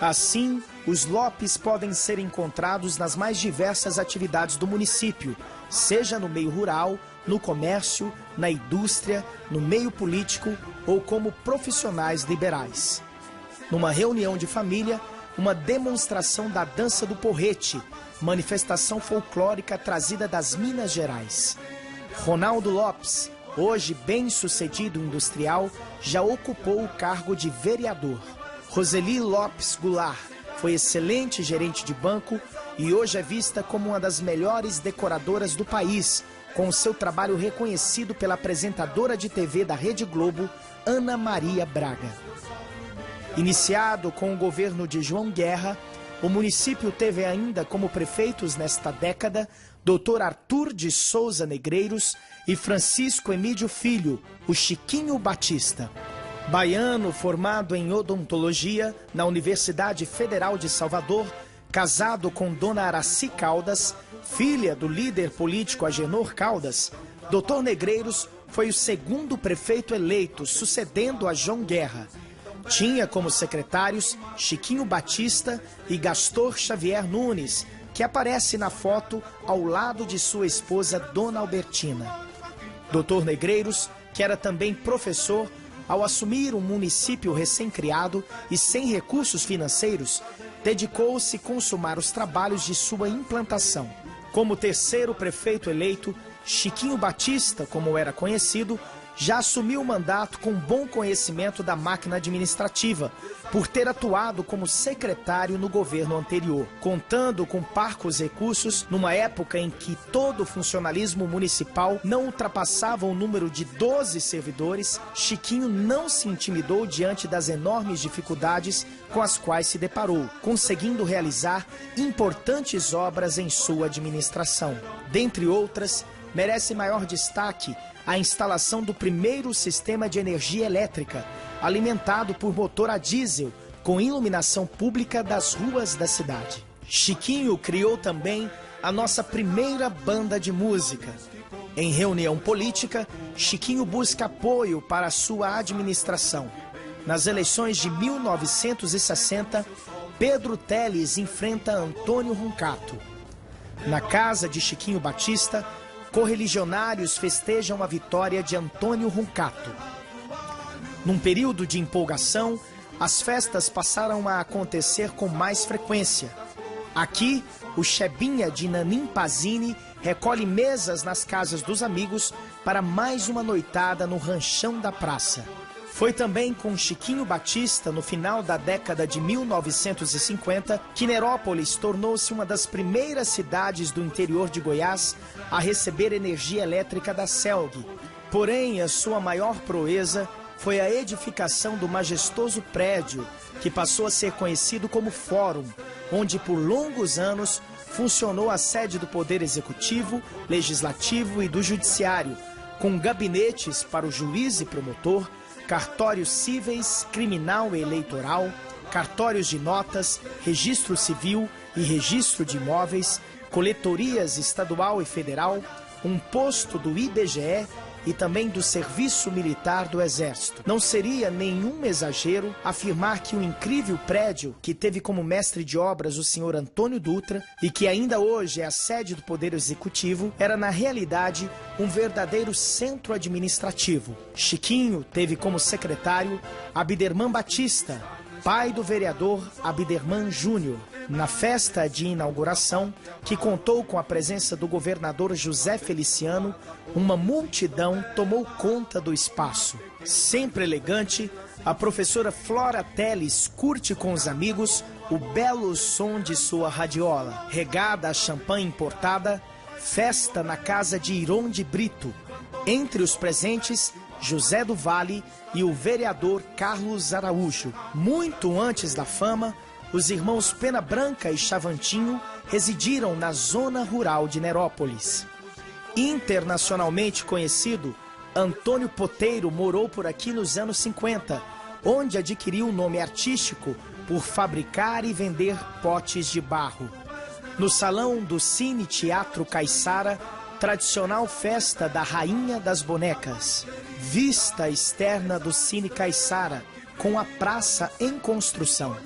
Assim, os Lopes podem ser encontrados nas mais diversas atividades do município, seja no meio rural, no comércio, na indústria, no meio político ou como profissionais liberais. Numa reunião de família, uma demonstração da dança do porrete, manifestação folclórica trazida das Minas Gerais. Ronaldo Lopes, hoje bem-sucedido industrial, já ocupou o cargo de vereador. Roseli Lopes Goulart foi excelente gerente de banco e hoje é vista como uma das melhores decoradoras do país, com seu trabalho reconhecido pela apresentadora de TV da Rede Globo, Ana Maria Braga. Iniciado com o governo de João Guerra, o município teve ainda como prefeitos nesta década Dr. Arthur de Souza Negreiros e Francisco Emídio Filho, o Chiquinho Batista. Baiano formado em odontologia na Universidade Federal de Salvador, casado com Dona Araci Caldas, filha do líder político Agenor Caldas, Dr. Negreiros foi o segundo prefeito eleito, sucedendo a João Guerra. Tinha como secretários Chiquinho Batista e Gastor Xavier Nunes, que aparece na foto ao lado de sua esposa Dona Albertina. Dr. Negreiros, que era também professor, ao assumir um município recém-criado e sem recursos financeiros, dedicou-se a consumar os trabalhos de sua implantação. Como terceiro prefeito eleito, Chiquinho Batista, como era conhecido, já assumiu o mandato com bom conhecimento da máquina administrativa, por ter atuado como secretário no governo anterior. Contando com parcos recursos, numa época em que todo o funcionalismo municipal não ultrapassava o número de 12 servidores, Chiquinho não se intimidou diante das enormes dificuldades com as quais se deparou, conseguindo realizar importantes obras em sua administração. Dentre outras, merece maior destaque a instalação do primeiro sistema de energia elétrica, alimentado por motor a diesel, com iluminação pública das ruas da cidade. Chiquinho criou também a nossa primeira banda de música. Em reunião política, Chiquinho busca apoio para a sua administração. Nas eleições de 1960, Pedro Teles enfrenta Antônio Roncato. Na casa de Chiquinho Batista, correligionários festejam a vitória de Antônio Roncato. Num período de empolgação, as festas passaram a acontecer com mais frequência. Aqui, o Chebinha de Nanim Pazini recolhe mesas nas casas dos amigos para mais uma noitada no ranchão da praça. Foi também com Chiquinho Batista, no final da década de 1950, que Nerópolis tornou-se uma das primeiras cidades do interior de Goiás a receber energia elétrica da CELG. Porém, a sua maior proeza foi a edificação do majestoso prédio, que passou a ser conhecido como Fórum, onde por longos anos funcionou a sede do Poder Executivo, Legislativo e do Judiciário, com gabinetes para o juiz e promotor, cartórios cíveis, criminal e eleitoral, cartórios de notas, registro civil e registro de imóveis, coletorias estadual e federal, um posto do IBGE e também do Serviço Militar do Exército. Não seria nenhum exagero afirmar que o incrível prédio, que teve como mestre de obras o senhor Antônio Dutra e que ainda hoje é a sede do Poder Executivo, era na realidade um verdadeiro centro administrativo. Chiquinho teve como secretário Abderman Batista, pai do vereador Abderman Júnior. Na festa de inauguração, que contou com a presença do governador José Feliciano, uma multidão tomou conta do espaço. Sempre elegante, a professora Flora Teles curte com os amigos o belo som de sua radiola. Regada a champanhe importada, festa na casa de Iron de Brito. Entre os presentes, José do Vale e o vereador Carlos Araújo. Muito antes da fama, os irmãos Pena Branca e Chavantinho residiram na zona rural de Nerópolis. Internacionalmente conhecido, Antônio Poteiro morou por aqui nos anos 50, onde adquiriu o nome artístico por fabricar e vender potes de barro. No salão do Cine Teatro Caiçara, tradicional festa da Rainha das Bonecas. Vista externa do Cine Caiçara, com a praça em construção.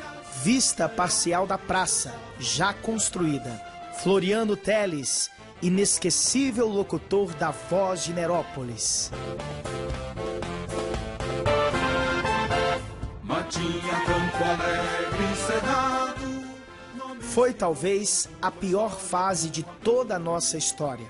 Vista parcial da praça, já construída. Floriano Teles, inesquecível locutor da Voz de Nerópolis. Matinha, Campo Alegre, Cerrado. Foi talvez a pior fase de toda a nossa história.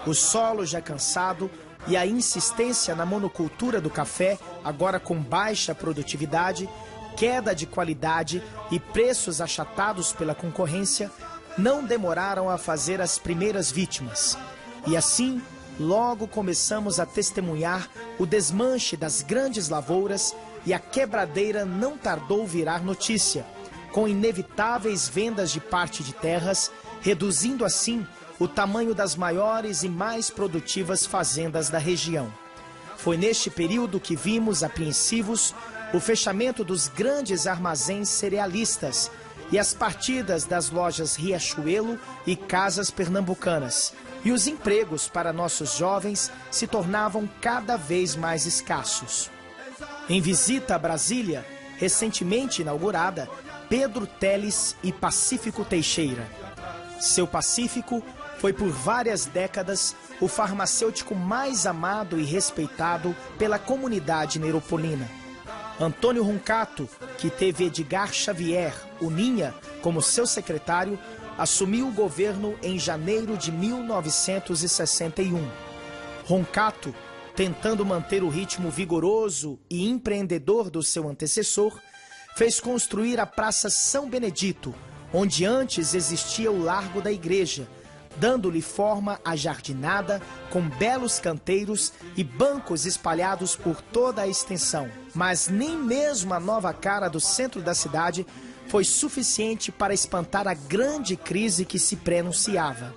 O solo já cansado e a insistência na monocultura do café, agora com baixa produtividade, queda de qualidade e preços achatados pela concorrência, não demoraram a fazer as primeiras vítimas. E assim, logo começamos a testemunhar o desmanche das grandes lavouras e a quebradeira não tardou virar notícia, com inevitáveis vendas de parte de terras, reduzindo assim o tamanho das maiores e mais produtivas fazendas da região. Foi neste período que vimos, apreensivos, o fechamento dos grandes armazéns cerealistas e as partidas das lojas Riachuelo e Casas Pernambucanas. E os empregos para nossos jovens se tornavam cada vez mais escassos. Em visita a Brasília, recentemente inaugurada, Pedro Teles e Pacífico Teixeira. Seu Pacífico foi por várias décadas o farmacêutico mais amado e respeitado pela comunidade neropolina. Antônio Roncato, que teve Edgar Xavier, o Ninha, como seu secretário, assumiu o governo em janeiro de 1961. Roncato tentando manter o ritmo vigoroso e empreendedor do seu antecessor, fez construir a Praça São Benedito, onde antes existia o Largo da Igreja, dando-lhe forma à jardinada com belos canteiros e bancos espalhados por toda a extensão. Mas nem mesmo a nova cara do centro da cidade foi suficiente para espantar a grande crise que se prenunciava.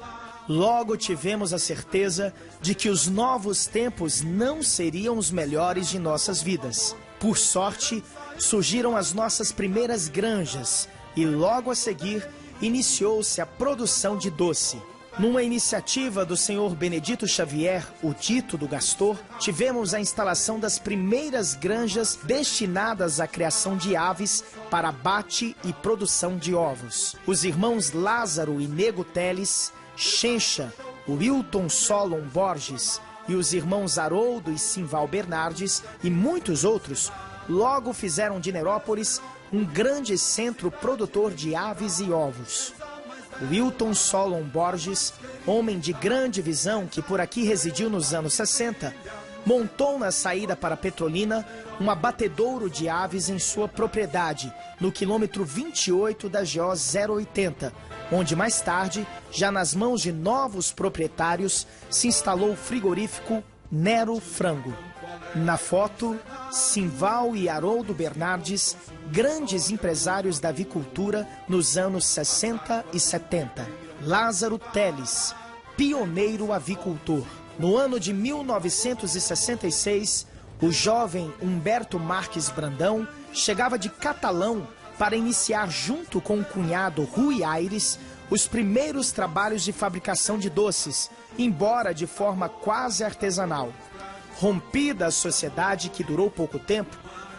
Logo tivemos a certeza de que os novos tempos não seriam os melhores de nossas vidas. Por sorte, surgiram as nossas primeiras granjas e logo a seguir iniciou-se a produção de doce. Numa iniciativa do senhor Benedito Xavier, o Dito do Gastor, tivemos a instalação das primeiras granjas destinadas à criação de aves para abate e produção de ovos. Os irmãos Lázaro e Nego Teles, Chencha, Wilton Solon Borges e os irmãos Haroldo e Simval Bernardes e muitos outros logo fizeram de Nerópolis um grande centro produtor de aves e ovos. Wilton Solon Borges, homem de grande visão que por aqui residiu nos anos 60, montou na saída para Petrolina um abatedouro de aves em sua propriedade, no quilômetro 28 da GO 080, onde mais tarde, já nas mãos de novos proprietários, se instalou o frigorífico Nero Frango. Na foto, Simval e Haroldo Bernardes, grandes empresários da avicultura nos anos 60 e 70. Lázaro Teles, pioneiro avicultor. No ano de 1966, o jovem Humberto Marques Brandão chegava de Catalão para iniciar junto com o cunhado Rui Aires os primeiros trabalhos de fabricação de doces, embora de forma quase artesanal. Rompida a sociedade, que durou pouco tempo,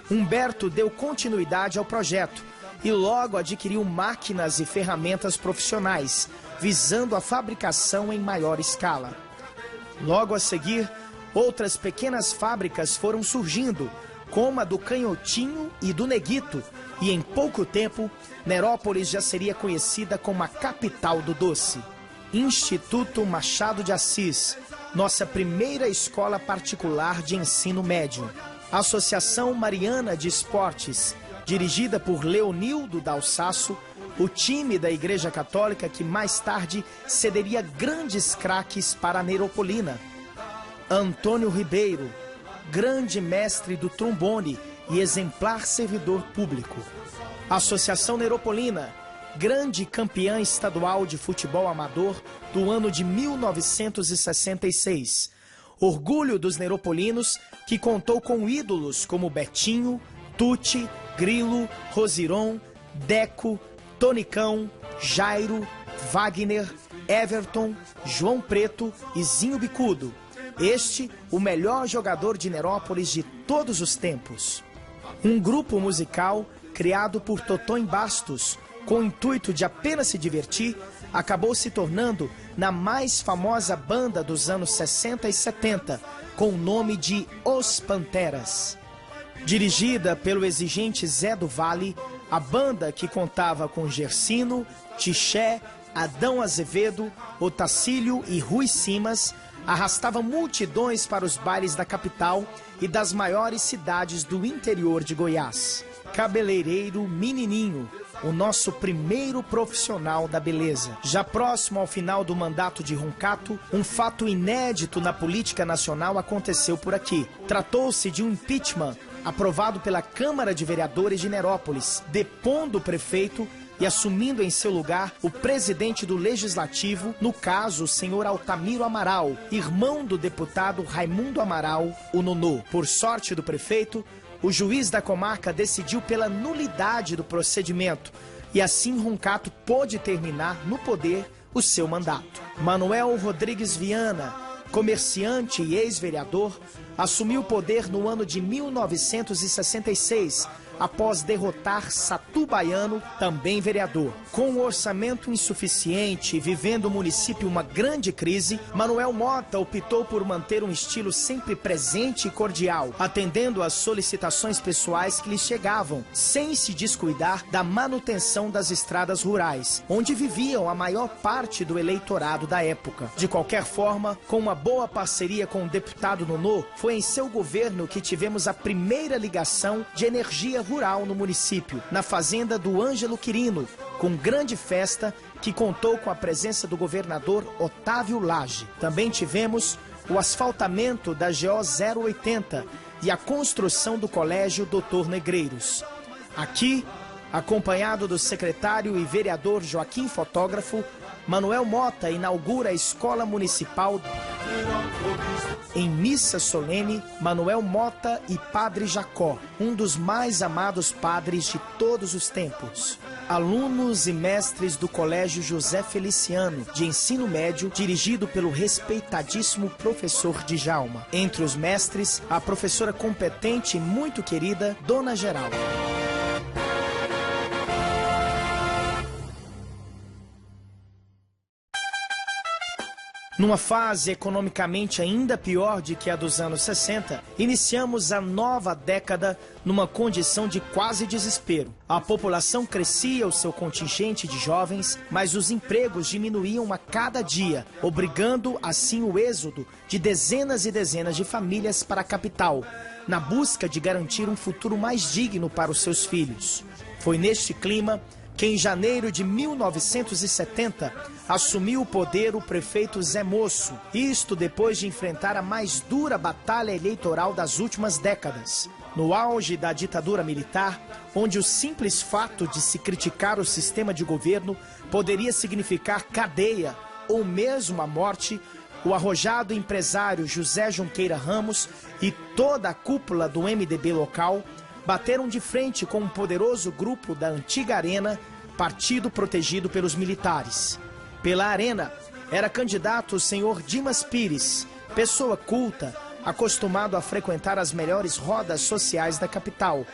Humberto deu continuidade ao projeto e logo adquiriu máquinas e ferramentas profissionais, visando a fabricação em maior escala. Logo a seguir, outras pequenas fábricas foram surgindo, como a do Canhotinho e do Neguito, e em pouco tempo, Nerópolis já seria conhecida como a capital do doce. Instituto Machado de Assis, nossa primeira escola particular de ensino médio. Associação Mariana de Esportes, dirigida por Leonildo Dalsaço, o time da Igreja Católica que mais tarde cederia grandes craques para a Neropolina. Antônio Ribeiro, grande mestre do trombone e exemplar servidor público. Associação Neropolina, grande campeã estadual de futebol amador do ano de 1966. Orgulho dos neropolinos, que contou com ídolos como Betinho, Tuti, Grilo, Rosiron, Deco, Tonicão, Jairo, Wagner, Everton, João Preto e Zinho Bicudo. Este, o melhor jogador de Nerópolis de todos os tempos. Um grupo musical criado por Totonho Bastos, com o intuito de apenas se divertir, acabou se tornando na mais famosa banda dos anos 60 e 70, com o nome de Os Panteras. Dirigida pelo exigente Zé do Vale, a banda, que contava com Gersino, Tixé, Adão Azevedo, Otacílio e Rui Simas, arrastava multidões para os bailes da capital e das maiores cidades do interior de Goiás. Cabeleireiro Menininho, o nosso primeiro profissional da beleza. Já próximo ao final do mandato de Roncato, um fato inédito na política nacional aconteceu por aqui. Tratou-se de um impeachment aprovado pela Câmara de Vereadores de Nerópolis, depondo o prefeito e assumindo em seu lugar o presidente do Legislativo, no caso, o senhor Altamiro Amaral, irmão do deputado Raimundo Amaral, o Nonô. Por sorte do prefeito, o juiz da comarca decidiu pela nulidade do procedimento e assim Roncato pôde terminar no poder o seu mandato. Manuel Rodrigues Viana, comerciante e ex-vereador, assumiu o poder no ano de 1966, após derrotar Satu Baiano, também vereador. Com um orçamento insuficiente e vivendo o município uma grande crise, Manuel Mota optou por manter um estilo sempre presente e cordial, atendendo às solicitações pessoais que lhe chegavam, sem se descuidar da manutenção das estradas rurais, onde viviam a maior parte do eleitorado da época. De qualquer forma, com uma boa parceria com o deputado Nonô, foi foi em seu governo que tivemos a primeira ligação de energia rural no município, na fazenda do Ângelo Quirino, com grande festa que contou com a presença do governador Otávio Lage. Também tivemos o asfaltamento da GO 080 e a construção do Colégio Dr. Negreiros. Aqui, acompanhado do secretário e vereador Joaquim Fotógrafo, Manuel Mota inaugura a Escola Municipal. Em missa solene, Manuel Mota e Padre Jacó, um dos mais amados padres de todos os tempos. Alunos e mestres do Colégio José Feliciano, de ensino médio, dirigido pelo respeitadíssimo professor Djalma. Entre os mestres, a professora competente e muito querida, Dona Geralda. Numa fase economicamente ainda pior do que a dos anos 60, iniciamos a nova década numa condição de quase desespero. A população crescia o seu contingente de jovens, mas os empregos diminuíam a cada dia, obrigando assim o êxodo de dezenas e dezenas de famílias para a capital, na busca de garantir um futuro mais digno para os seus filhos. Foi neste clima que em janeiro de 1970 assumiu o poder o prefeito Zé Moço, isto depois de enfrentar a mais dura batalha eleitoral das últimas décadas. No auge da ditadura militar, onde o simples fato de se criticar o sistema de governo poderia significar cadeia ou mesmo a morte, o arrojado empresário José Junqueira Ramos e toda a cúpula do MDB local bateram de frente com um poderoso grupo da antiga Arena, partido protegido pelos militares. Pela Arena, era candidato o senhor Dimas Pires, pessoa culta, acostumado a frequentar as melhores rodas sociais da capital,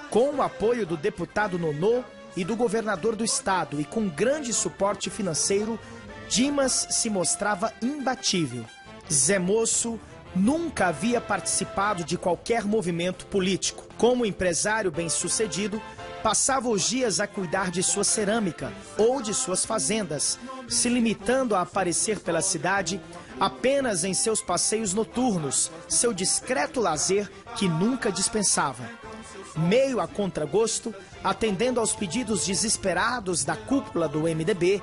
com o apoio do deputado Nonô e do governador do estado, e com grande suporte financeiro, Dimas se mostrava imbatível. Zé Moço nunca havia participado de qualquer movimento político. Como empresário bem-sucedido, passava os dias a cuidar de sua cerâmica ou de suas fazendas, se limitando a aparecer pela cidade apenas em seus passeios noturnos, seu discreto lazer que nunca dispensava. Meio a contragosto, atendendo aos pedidos desesperados da cúpula do MDB,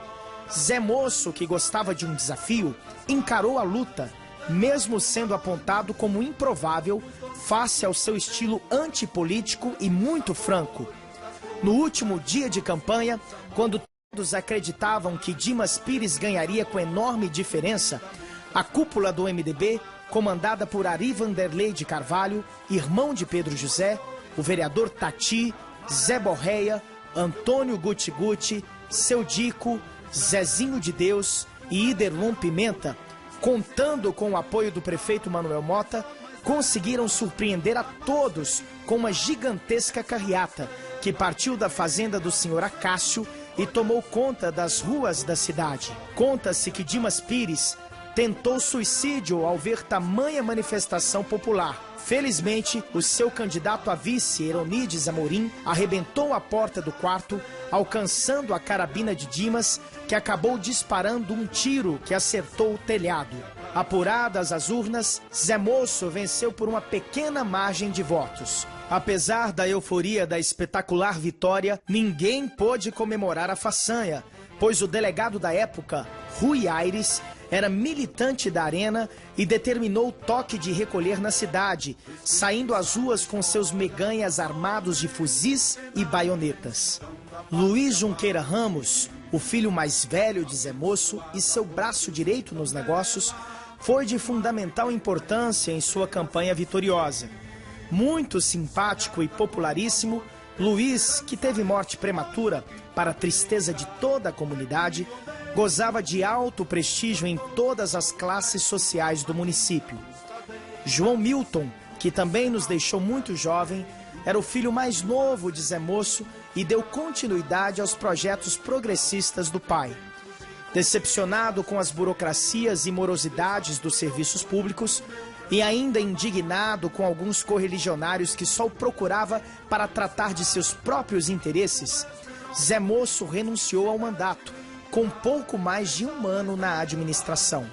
Zé Moço, que gostava de um desafio, encarou a luta, mesmo sendo apontado como improvável face ao seu estilo antipolítico e muito franco. No último dia de campanha, quando todos acreditavam que Dimas Pires ganharia com enorme diferença, a cúpula do MDB, comandada por Ari Vanderlei de Carvalho, irmão de Pedro José, o vereador Tati, Zé Borreia, Antônio Guti, Seu Dico, Zezinho de Deus e Iderlon Pimenta, contando com o apoio do prefeito Manuel Mota, conseguiram surpreender a todos com uma gigantesca carreata que partiu da fazenda do senhor Acácio e tomou conta das ruas da cidade. Conta-se que Dimas Pires tentou suicídio ao ver tamanha manifestação popular. Felizmente, o seu candidato a vice, Eronides Amorim, arrebentou a porta do quarto, alcançando a carabina de Dimas, que acabou disparando um tiro que acertou o telhado. Apuradas as urnas, Zé Moço venceu por uma pequena margem de votos. Apesar da euforia da espetacular vitória, ninguém pôde comemorar a façanha, pois o delegado da época, Rui Aires, era militante da Arena e determinou o toque de recolher na cidade, saindo às ruas com seus meganhas armados de fuzis e baionetas. Luiz Junqueira Ramos, o filho mais velho de Zé Moço e seu braço direito nos negócios, foi de fundamental importância em sua campanha vitoriosa. Muito simpático e popularíssimo, Luiz, que teve morte prematura, para a tristeza de toda a comunidade, gozava de alto prestígio em todas as classes sociais do município. João Milton, que também nos deixou muito jovem, era o filho mais novo de Zé Moço e deu continuidade aos projetos progressistas do pai. Decepcionado com as burocracias e morosidades dos serviços públicos e ainda indignado com alguns correligionários que só o procurava para tratar de seus próprios interesses, Zé Moço renunciou ao mandato, com pouco mais de um ano na administração.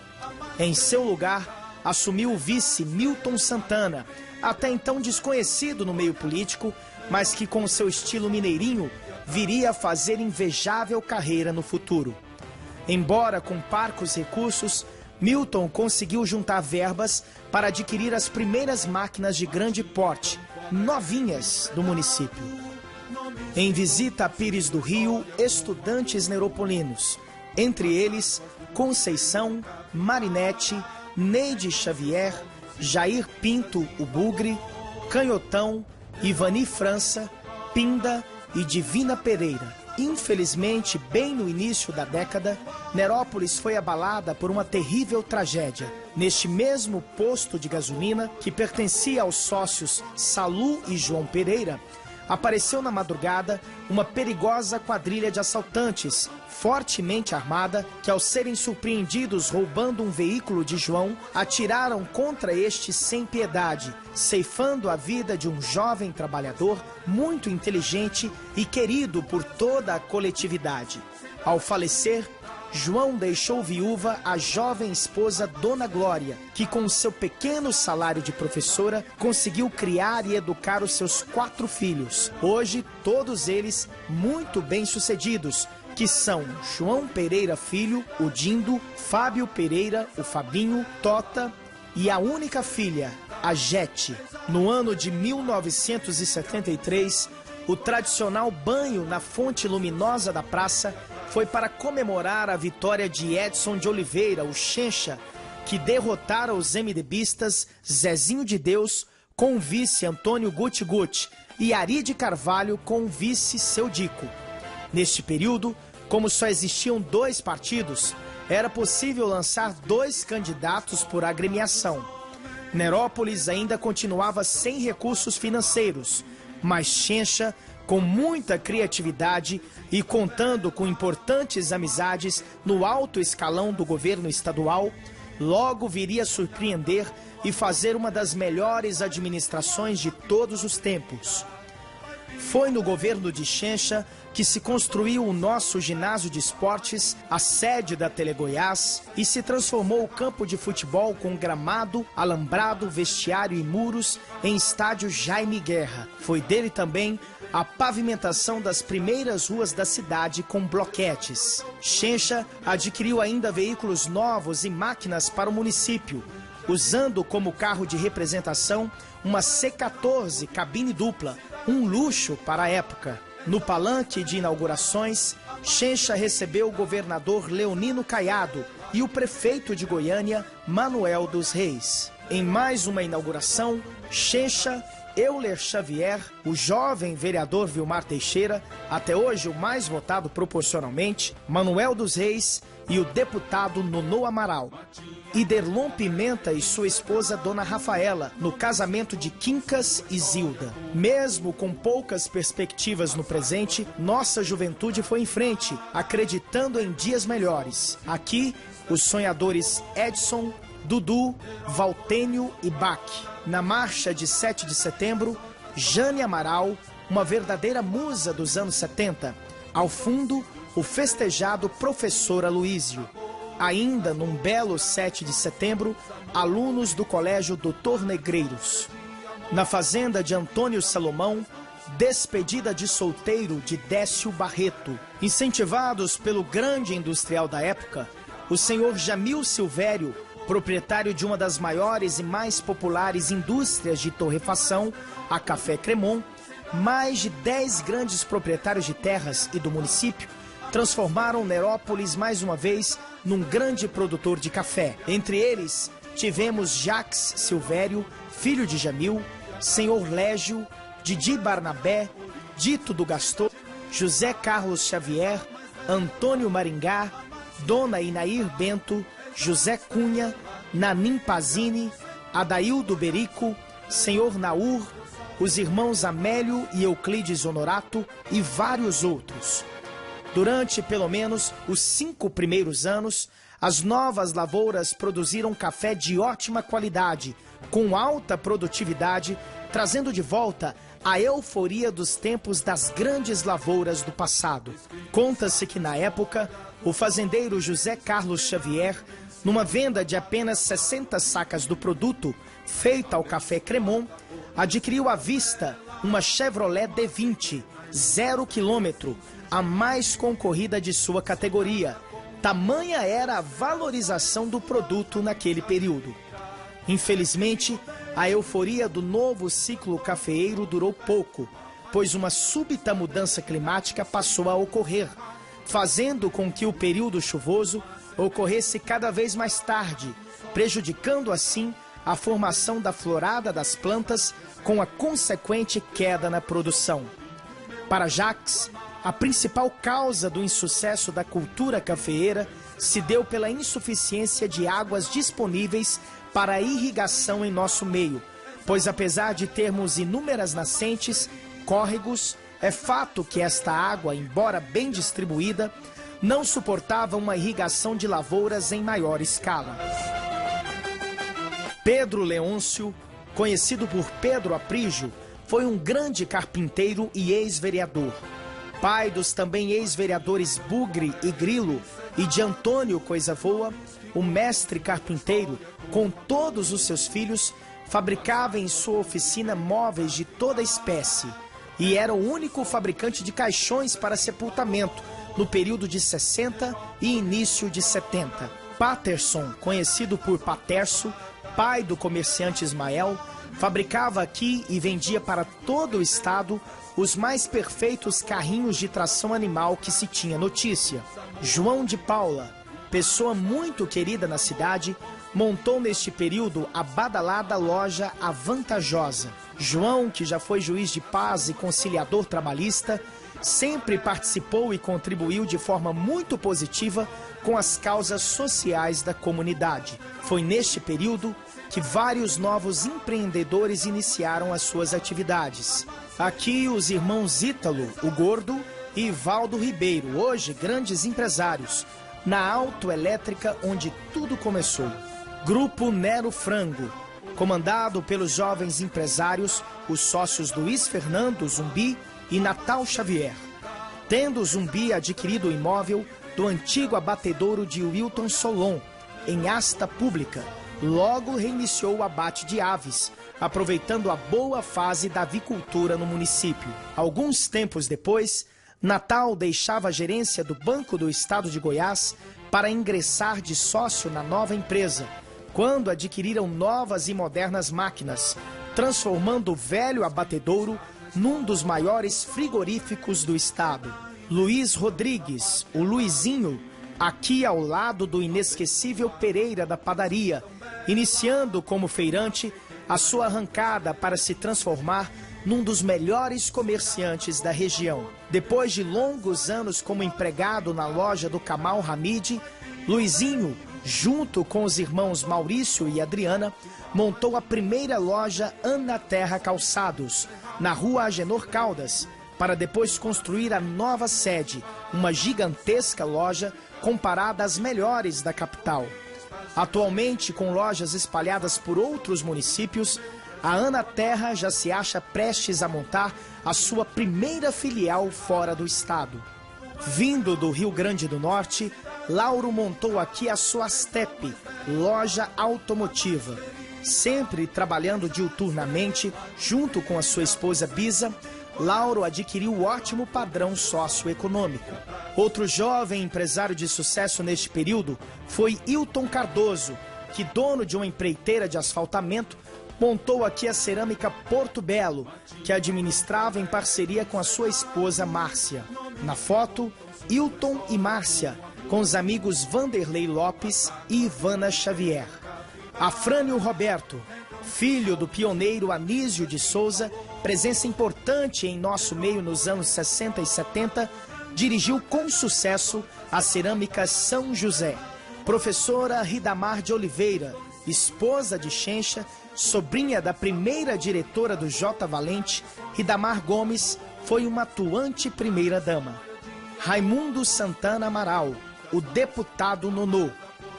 Em seu lugar, assumiu o vice Milton Santana, até então desconhecido no meio político, mas que com seu estilo mineirinho viria a fazer invejável carreira no futuro. Embora com parcos recursos, Milton conseguiu juntar verbas para adquirir as primeiras máquinas de grande porte, novinhas do município. Em visita a Pires do Rio, estudantes neuropolinos, entre eles Conceição, Marinete, Neide Xavier, Jair Pinto, o Bugre, Canhotão, Ivani França, Pinda e Divina Pereira. Infelizmente, bem no início da década, Nerópolis foi abalada por uma terrível tragédia. Neste mesmo posto de gasolina, que pertencia aos sócios Salu e João Pereira, apareceu na madrugada uma perigosa quadrilha de assaltantes, fortemente armada, que ao serem surpreendidos roubando um veículo de João, atiraram contra este sem piedade, ceifando a vida de um jovem trabalhador muito inteligente e querido por toda a coletividade. Ao falecer, João deixou viúva a jovem esposa Dona Glória, que com seu pequeno salário de professora conseguiu criar e educar os seus 4 filhos. Hoje, todos eles muito bem-sucedidos, que são João Pereira Filho, o Dindo, Fábio Pereira, o Fabinho, Tota e a única filha, a Jete. No ano de 1973, o tradicional banho na fonte luminosa da praça foi para comemorar a vitória de Edson de Oliveira, o Chencha, que derrotara os MDBistas Zezinho de Deus com o vice Antônio Guti Guti e Ari de Carvalho com o vice Seu Dico. Neste período, como só existiam 2 partidos, era possível lançar 2 candidatos por agremiação. Nerópolis ainda continuava sem recursos financeiros, mas Chencha, com muita criatividade e contando com importantes amizades no alto escalão do governo estadual, logo viria a surpreender e fazer uma das melhores administrações de todos os tempos. Foi no governo de Chencha que se construiu o nosso ginásio de esportes, a sede da Telegoiás, e se transformou o campo de futebol com gramado, alambrado, vestiário e muros em estádio Jaime Guerra. Foi dele também a pavimentação das primeiras ruas da cidade com bloquetes. Chencha adquiriu ainda veículos novos e máquinas para o município, usando como carro de representação uma C14 cabine dupla, um luxo para a época. No palanque de inaugurações, Chencha recebeu o governador Leonino Caiado e o prefeito de Goiânia, Manuel dos Reis. Em mais uma inauguração, Chencha, Euler Xavier, o jovem vereador Vilmar Teixeira, até hoje o mais votado proporcionalmente, Manuel dos Reis e o deputado Nonô Amaral. Iderlon Pimenta e sua esposa Dona Rafaela, no casamento de Quincas e Zilda. Mesmo com poucas perspectivas no presente, nossa juventude foi em frente, acreditando em dias melhores. Aqui, os sonhadores Edson, Dudu, Valtênio e Bach. Na marcha de 7 de setembro, Jane Amaral, uma verdadeira musa dos anos 70. Ao fundo, o festejado professor Aloísio. Ainda num belo 7 de setembro, alunos do Colégio Doutor Negreiros. Na fazenda de Antônio Salomão, despedida de solteiro de Décio Barreto. Incentivados pelo grande industrial da época, o senhor Jamil Silvério, proprietário de uma das maiores e mais populares indústrias de torrefação, a Café Cremon, mais de 10 grandes proprietários de terras e do município transformaram Nerópolis mais uma vez num grande produtor de café. Entre eles, tivemos Jacques Silvério, filho de Jamil, senhor Légio, Didi Barnabé, Dito do Gastor, José Carlos Xavier, Antônio Maringá, Dona Inair Bento, José Cunha, Nanim Pazini, Adaildo Berico, senhor Naur, os irmãos Amélio e Euclides Honorato e vários outros. Durante pelo menos os 5 primeiros anos, as novas lavouras produziram café de ótima qualidade, com alta produtividade, trazendo de volta a euforia dos tempos das grandes lavouras do passado. Conta-se que na época, o fazendeiro José Carlos Xavier Numa venda de apenas 60 sacas do produto, feita ao café Cremon, adquiriu à vista uma Chevrolet D20, 0 km, a mais concorrida de sua categoria. Tamanha era a valorização do produto naquele período. Infelizmente, a euforia do novo ciclo cafeeiro durou pouco, pois uma súbita mudança climática passou a ocorrer, fazendo com que o período chuvoso ocorresse cada vez mais tarde, prejudicando assim a formação da florada das plantas, com a consequente queda na produção. Para Jacques, a principal causa do insucesso da cultura cafeeira se deu pela insuficiência de águas disponíveis para a irrigação em nosso meio, pois apesar de termos inúmeras nascentes, córregos, é fato que esta água, embora bem distribuída, não suportava uma irrigação de lavouras em maior escala. Pedro Leôncio, conhecido por Pedro Aprígio, foi um grande carpinteiro e ex-vereador. Pai dos também ex-vereadores Bugre e Grilo e de Antônio Coisa Voa, o mestre carpinteiro, com todos os seus filhos, fabricava em sua oficina móveis de toda espécie e era o único fabricante de caixões para sepultamento no período de 60 e início de 70. Patterson, conhecido por Paterso, pai do comerciante Ismael, fabricava aqui e vendia para todo o estado os mais perfeitos carrinhos de tração animal que se tinha notícia. João de Paula, pessoa muito querida na cidade, montou neste período a badalada loja A Vantajosa. João, que já foi juiz de paz e conciliador trabalhista, sempre participou e contribuiu de forma muito positiva com as causas sociais da comunidade. Foi neste período que vários novos empreendedores iniciaram as suas atividades. Aqui os irmãos Ítalo, o Gordo, e Valdo Ribeiro, hoje grandes empresários, na autoelétrica onde tudo começou. Grupo Nero Frango, comandado pelos jovens empresários, os sócios Luiz Fernando Zumbi e Natal Xavier. Tendo o Zumbi adquirido o imóvel do antigo abatedouro de Wilton Solon, em asta pública, logo reiniciou o abate de aves, aproveitando a boa fase da avicultura no município. Alguns tempos depois, Natal deixava a gerência do Banco do Estado de Goiás para ingressar de sócio na nova empresa, quando adquiriram novas e modernas máquinas, transformando o velho abatedouro num dos maiores frigoríficos do estado. Luiz Rodrigues, o Luizinho, aqui ao lado do inesquecível Pereira da padaria, iniciando como feirante a sua arrancada para se transformar num dos melhores comerciantes da região. Depois de longos anos como empregado na loja do Kamal Hamid, Luizinho, junto com os irmãos Maurício e Adriana, montou a primeira loja Ana Terra Calçados, na rua Agenor Caldas, para depois construir a nova sede, uma gigantesca loja comparada às melhores da capital. Atualmente, com lojas espalhadas por outros municípios, a Ana Terra já se acha prestes a montar a sua primeira filial fora do estado. Vindo do Rio Grande do Norte, Lauro montou aqui a sua Astep, loja automotiva. Sempre trabalhando diuturnamente, junto com a sua esposa Bisa, Lauro adquiriu ótimo padrão socioeconômico. Outro jovem empresário de sucesso neste período foi Hilton Cardoso, que, dono de uma empreiteira de asfaltamento, montou aqui a cerâmica Porto Belo, que administrava em parceria com a sua esposa Márcia. Na foto, Hilton e Márcia, com os amigos Vanderlei Lopes e Ivana Xavier. Afrânio Roberto, filho do pioneiro Anísio de Souza, presença importante em nosso meio nos anos 60 e 70, dirigiu com sucesso a cerâmica São José. Professora Ridamar de Oliveira, esposa de Xencha, sobrinha da primeira diretora do J. Valente, Ridamar Gomes foi uma atuante primeira-dama. Raimundo Santana Amaral, o deputado Nonô.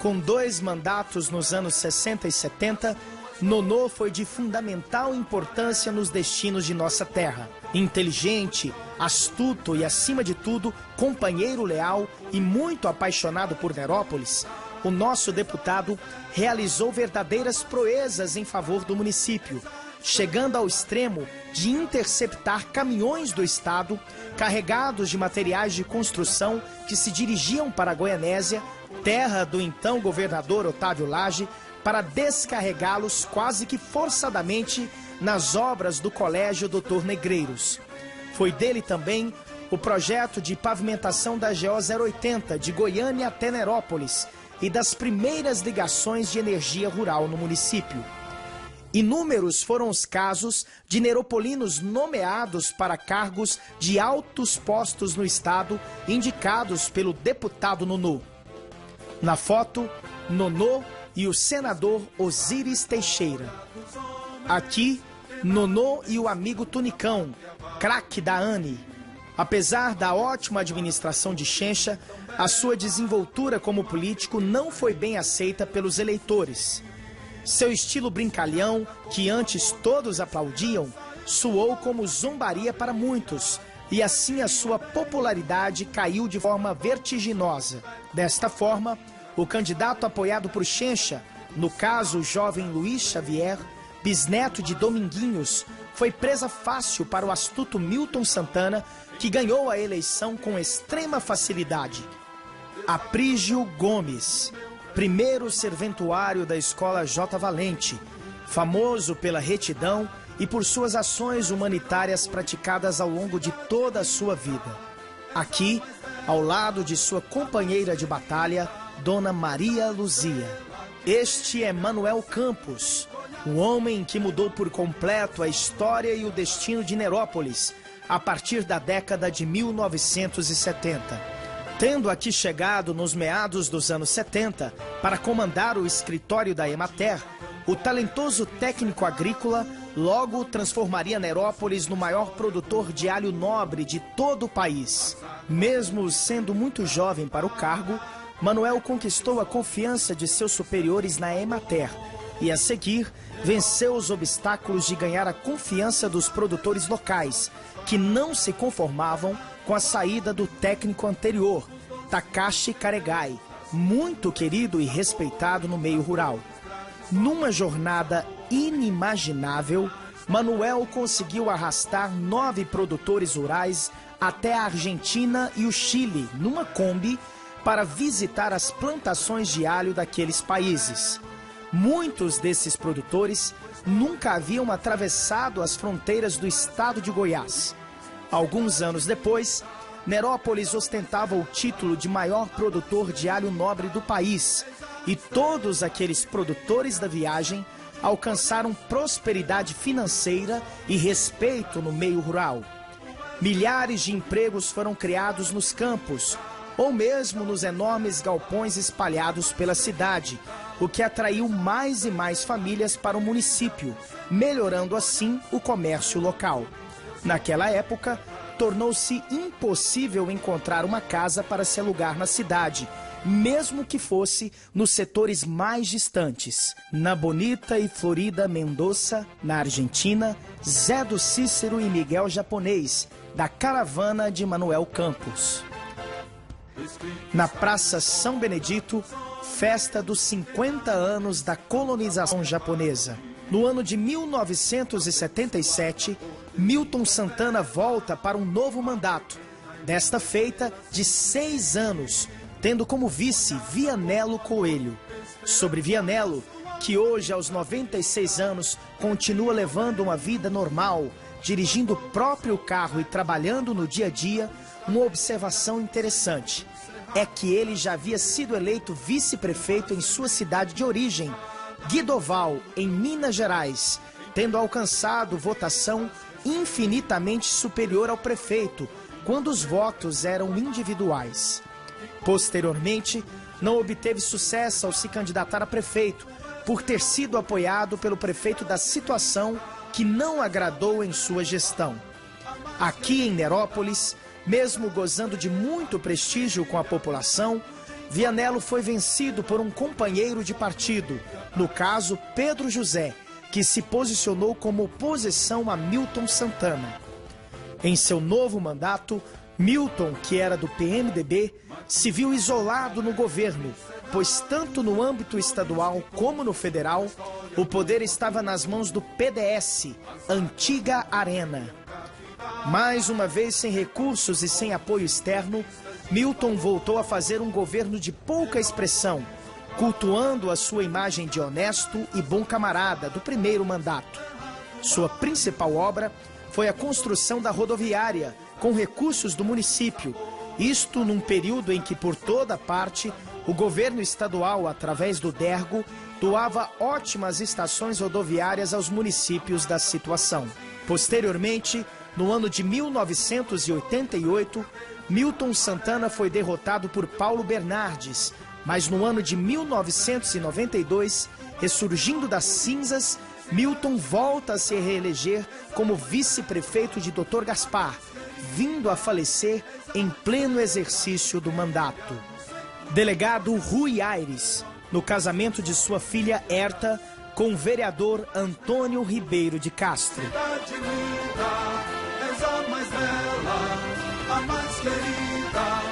Com 2 mandatos nos anos 60 e 70, Nonô foi de fundamental importância nos destinos de nossa terra. Inteligente, astuto e, acima de tudo, companheiro leal e muito apaixonado por Nerópolis, o nosso deputado realizou verdadeiras proezas em favor do município, chegando ao extremo de interceptar caminhões do Estado carregados de materiais de construção que se dirigiam para Goianésia, terra do então governador Otávio Lage, para descarregá-los quase que forçadamente nas obras do Colégio Dr. Negreiros. Foi dele também o projeto de pavimentação da GO 080 de Goiânia até Nerópolis e das primeiras ligações de energia rural no município. Inúmeros foram os casos de neropolinos nomeados para cargos de altos postos no estado, indicados pelo deputado Nonô. Na foto, Nonô e o senador Osíris Teixeira. Aqui, Nonô e o amigo Tunicão, craque da ANE. Apesar da ótima administração de Chencha, a sua desenvoltura como político não foi bem aceita pelos eleitores. Seu estilo brincalhão, que antes todos aplaudiam, soou como zombaria para muitos, e assim a sua popularidade caiu de forma vertiginosa. Desta forma, o candidato apoiado por Chencha, no caso o jovem Luiz Xavier, bisneto de Dominguinhos, foi presa fácil para o astuto Milton Santana, que ganhou a eleição com extrema facilidade. Aprígio Gomes, primeiro serventuário da Escola J. Valente, famoso pela retidão e por suas ações humanitárias praticadas ao longo de toda a sua vida. Aqui, ao lado de sua companheira de batalha, Dona Maria Luzia. Este é Manuel Campos, o homem que mudou por completo a história e o destino de Nerópolis a partir da década de 1970. Tendo aqui chegado nos meados dos anos 70 para comandar o escritório da Emater, o talentoso técnico agrícola logo transformaria Nerópolis no maior produtor de alho nobre de todo o país. Mesmo sendo muito jovem para o cargo, Manuel conquistou a confiança de seus superiores na Emater e, a seguir, venceu os obstáculos de ganhar a confiança dos produtores locais, que não se conformavam com a saída do técnico anterior, Takashi Karegai, muito querido e respeitado no meio rural. Numa jornada inimaginável, Manuel conseguiu arrastar 9 produtores rurais até a Argentina e o Chile, numa Kombi, para visitar as plantações de alho daqueles países. Muitos desses produtores nunca haviam atravessado as fronteiras do estado de Goiás. Alguns anos depois, Nerópolis ostentava o título de maior produtor de alho nobre do país, e todos aqueles produtores da viagem alcançaram prosperidade financeira e respeito no meio rural. Milhares de empregos foram criados nos campos, ou mesmo nos enormes galpões espalhados pela cidade, o que atraiu mais e mais famílias para o município, melhorando assim o comércio local. Naquela época, tornou-se impossível encontrar uma casa para se alugar na cidade, mesmo que fosse nos setores mais distantes. Na bonita e florida Mendoza, na Argentina, Zé do Cícero e Miguel Japonês, da caravana de Manuel Campos. Na Praça São Benedito, festa dos 50 anos da colonização japonesa. No ano de 1977, Milton Santana volta para um novo mandato, desta feita de 6 anos, tendo como vice Vianello Coelho. Sobre Vianello, que hoje aos 96 anos continua levando uma vida normal, dirigindo o próprio carro e trabalhando no dia a dia, uma observação interessante é que ele já havia sido eleito vice-prefeito em sua cidade de origem, Guidoval, em Minas Gerais, tendo alcançado votação infinitamente superior ao prefeito, quando os votos eram individuais. Posteriormente, não obteve sucesso ao se candidatar a prefeito, por ter sido apoiado pelo prefeito da situação que não agradou em sua gestão. Aqui em Nerópolis, mesmo gozando de muito prestígio com a população, Vianello foi vencido por um companheiro de partido, no caso Pedro José, que se posicionou como oposição a Milton Santana. Em seu novo mandato, Milton, que era do PMDB, se viu isolado no governo, pois tanto no âmbito estadual como no federal, o poder estava nas mãos do PDS, antiga Arena. Mais uma vez sem recursos e sem apoio externo, Milton voltou a fazer um governo de pouca expressão, cultuando a sua imagem de honesto e bom camarada do primeiro mandato. Sua principal obra foi a construção da rodoviária, com recursos do município, isto num período em que, por toda parte, o governo estadual, através do DERGO, doava ótimas estações rodoviárias aos municípios da situação. Posteriormente, no ano de 1988, Milton Santana foi derrotado por Paulo Bernardes, mas no ano de 1992, ressurgindo das cinzas, Milton volta a se reeleger como vice-prefeito de Dr. Gaspar, vindo a falecer em pleno exercício do mandato. Delegado Rui Aires, no casamento de sua filha Herta com o vereador Antônio Ribeiro de Castro. Cidade linda, és a mais bela, a mais querida,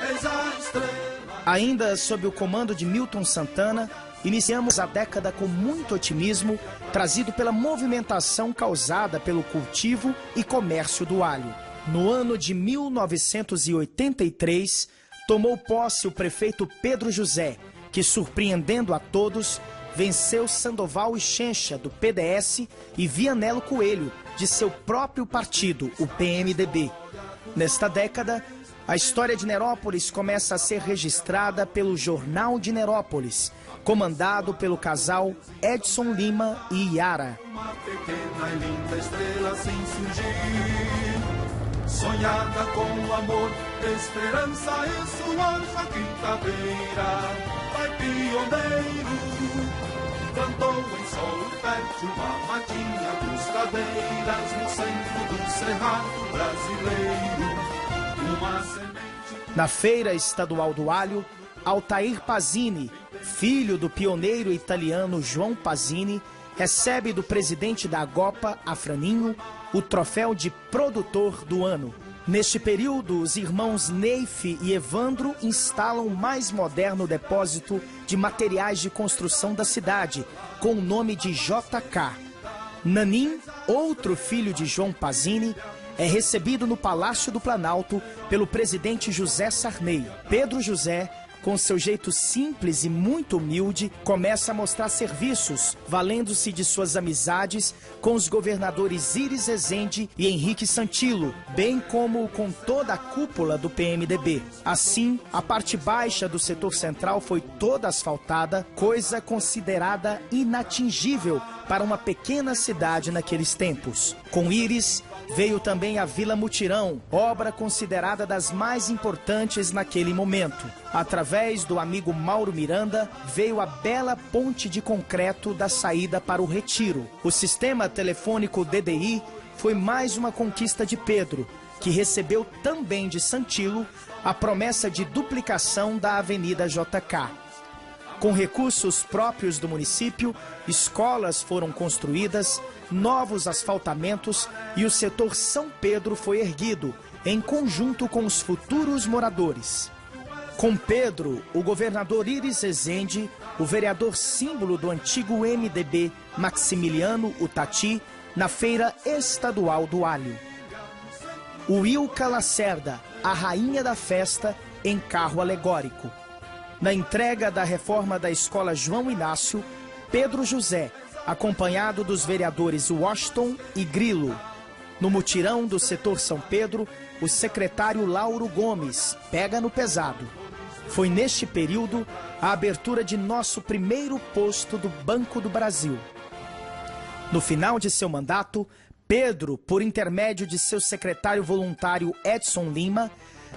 és a estrela. Ainda sob o comando de Milton Santana, iniciamos a década com muito otimismo, trazido pela movimentação causada pelo cultivo e comércio do alho. No ano de 1983, tomou posse o prefeito Pedro José, que, surpreendendo a todos, venceu Sandoval e Chencha, do PDS, e Vianello Coelho, de seu próprio partido, o PMDB. Nesta década, a história de Nerópolis começa a ser registrada pelo Jornal de Nerópolis, comandado pelo casal Edson Lima e Yara. Uma pequena e linda estrela sem surgir, sonhada com amor, esperança e suor. Joaquim Taveira, pai pioneiro, plantou em solo fértil uma matinha dos cadeiras no centro do cerrado brasileiro. Uma semente... Na Feira Estadual do Alho, Altair Pazini, filho do pioneiro italiano João Pazini, recebe do presidente da Agopa, Afraninho, o troféu de produtor do ano. Neste período, os irmãos Neif e Evandro instalam o mais moderno depósito de materiais de construção da cidade, com o nome de JK. Nanim, outro filho de João Pazini, é recebido no Palácio do Planalto pelo presidente José Sarney. Pedro José, com seu jeito simples e muito humilde, começa a mostrar serviços, valendo-se de suas amizades com os governadores Iris Rezende e Henrique Santilo, bem como com toda a cúpula do PMDB. Assim, a parte baixa do setor central foi toda asfaltada, coisa considerada inatingível para uma pequena cidade naqueles tempos. Com Iris, veio também a Vila Mutirão, obra considerada das mais importantes naquele momento. Através do amigo Mauro Miranda, veio a bela ponte de concreto da saída para o Retiro. O sistema telefônico DDI foi mais uma conquista de Pedro, que recebeu também de Santilo a promessa de duplicação da Avenida JK. Com recursos próprios do município, escolas foram construídas, novos asfaltamentos e o setor São Pedro foi erguido, em conjunto com os futuros moradores. Com Pedro, o governador Iris Rezende, o vereador símbolo do antigo MDB, Maximiliano Utati, na Feira Estadual do Alho. Wilca Lacerda, a rainha da festa, em carro alegórico. Na entrega da reforma da Escola João Inácio, Pedro José, acompanhado dos vereadores Washington e Grilo. No mutirão do setor São Pedro, o secretário Lauro Gomes pega no pesado. Foi neste período a abertura de nosso primeiro posto do Banco do Brasil. No final de seu mandato, Pedro, por intermédio de seu secretário voluntário Edson Lima,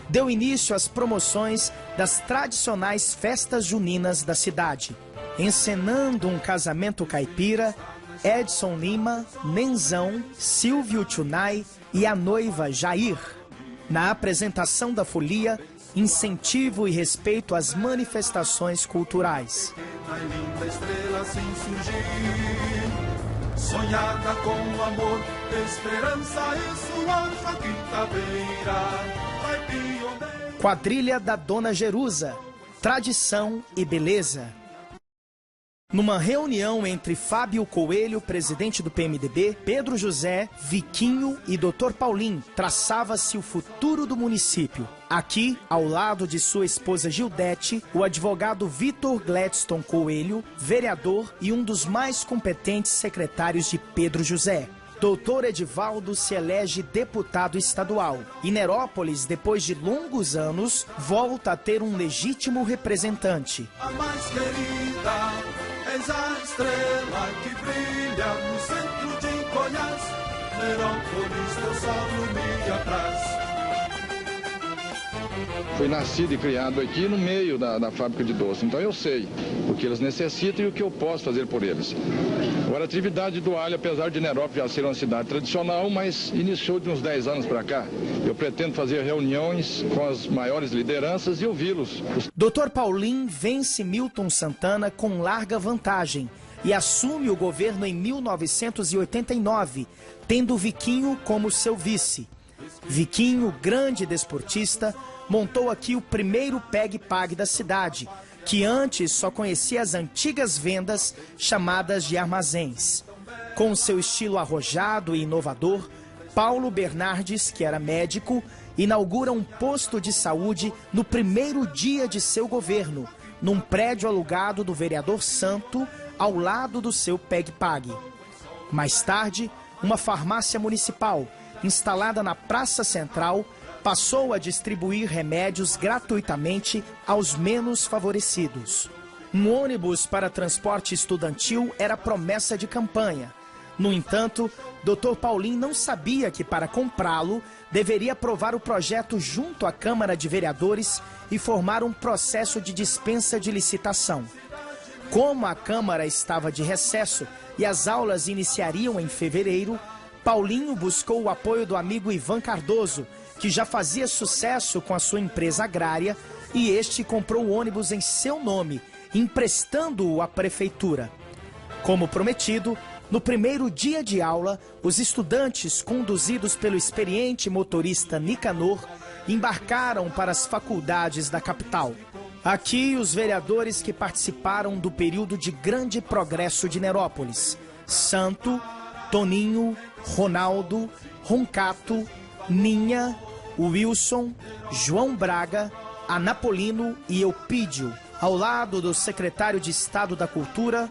deu início às promoções das tradicionais festas juninas da cidade. Encenando um casamento caipira, Edson Lima, Nenzão, Silvio Tunay e a noiva Jair. Na apresentação da folia, incentivo e respeito às manifestações culturais. A linda estrela sem surgir, sonhada com amor, esperança e suor, Joaquim Taveira, pai pioneiro. Quadrilha da Dona Jerusa, tradição e beleza. Numa reunião entre Fábio Coelho, presidente do PMDB, Pedro José, Viquinho e Dr. Paulim, traçava-se o futuro do município. Aqui, ao lado de sua esposa Gildete, o advogado Vitor Gladstone Coelho, vereador e um dos mais competentes secretários de Pedro José. Doutor Edivaldo se elege deputado estadual. E Nerópolis, depois de longos anos, volta a ter um legítimo representante. A mais querida, és a estrela que brilha no centro de Goiás. Nerópolis, teu sol me apraz. Fui nascido e criado aqui no meio da fábrica de doce, então eu sei o que eles necessitam e o que eu posso fazer por eles. Agora, a atividade do alho, apesar de Nerópolis já ser uma cidade tradicional, mas iniciou de uns 10 anos para cá. Eu pretendo fazer reuniões com as maiores lideranças e ouvi-los. Dr. Paulim vence Milton Santana com larga vantagem e assume o governo em 1989, tendo Viquinho como seu vice. Viquinho, grande desportista, montou aqui o primeiro Peg-Pag da cidade, que antes só conhecia as antigas vendas chamadas de armazéns. Com seu estilo arrojado e inovador, Paulo Bernardes, que era médico, inaugura um posto de saúde no primeiro dia de seu governo, num prédio alugado do vereador Santo, ao lado do seu Peg-Pag. Mais tarde, uma farmácia municipal, instalada na Praça Central, passou a distribuir remédios gratuitamente aos menos favorecidos. Um ônibus para transporte estudantil era promessa de campanha. No entanto, Dr. Paulim não sabia que para comprá-lo deveria aprovar o projeto junto à Câmara de Vereadores e formar um processo de dispensa de licitação. Como a Câmara estava de recesso e as aulas iniciariam em fevereiro, Paulinho buscou o apoio do amigo Ivan Cardoso, que já fazia sucesso com a sua empresa agrária, e este comprou o ônibus em seu nome, emprestando-o à prefeitura. Como prometido, no primeiro dia de aula, os estudantes, conduzidos pelo experiente motorista Nicanor, embarcaram para as faculdades da capital. Aqui, os vereadores que participaram do período de grande progresso de Nerópolis: Santo, Toninho, Ronaldo, Roncato, Ninha, Wilson, João Braga, Anapolino e Eupídio. Ao lado do secretário de Estado da Cultura,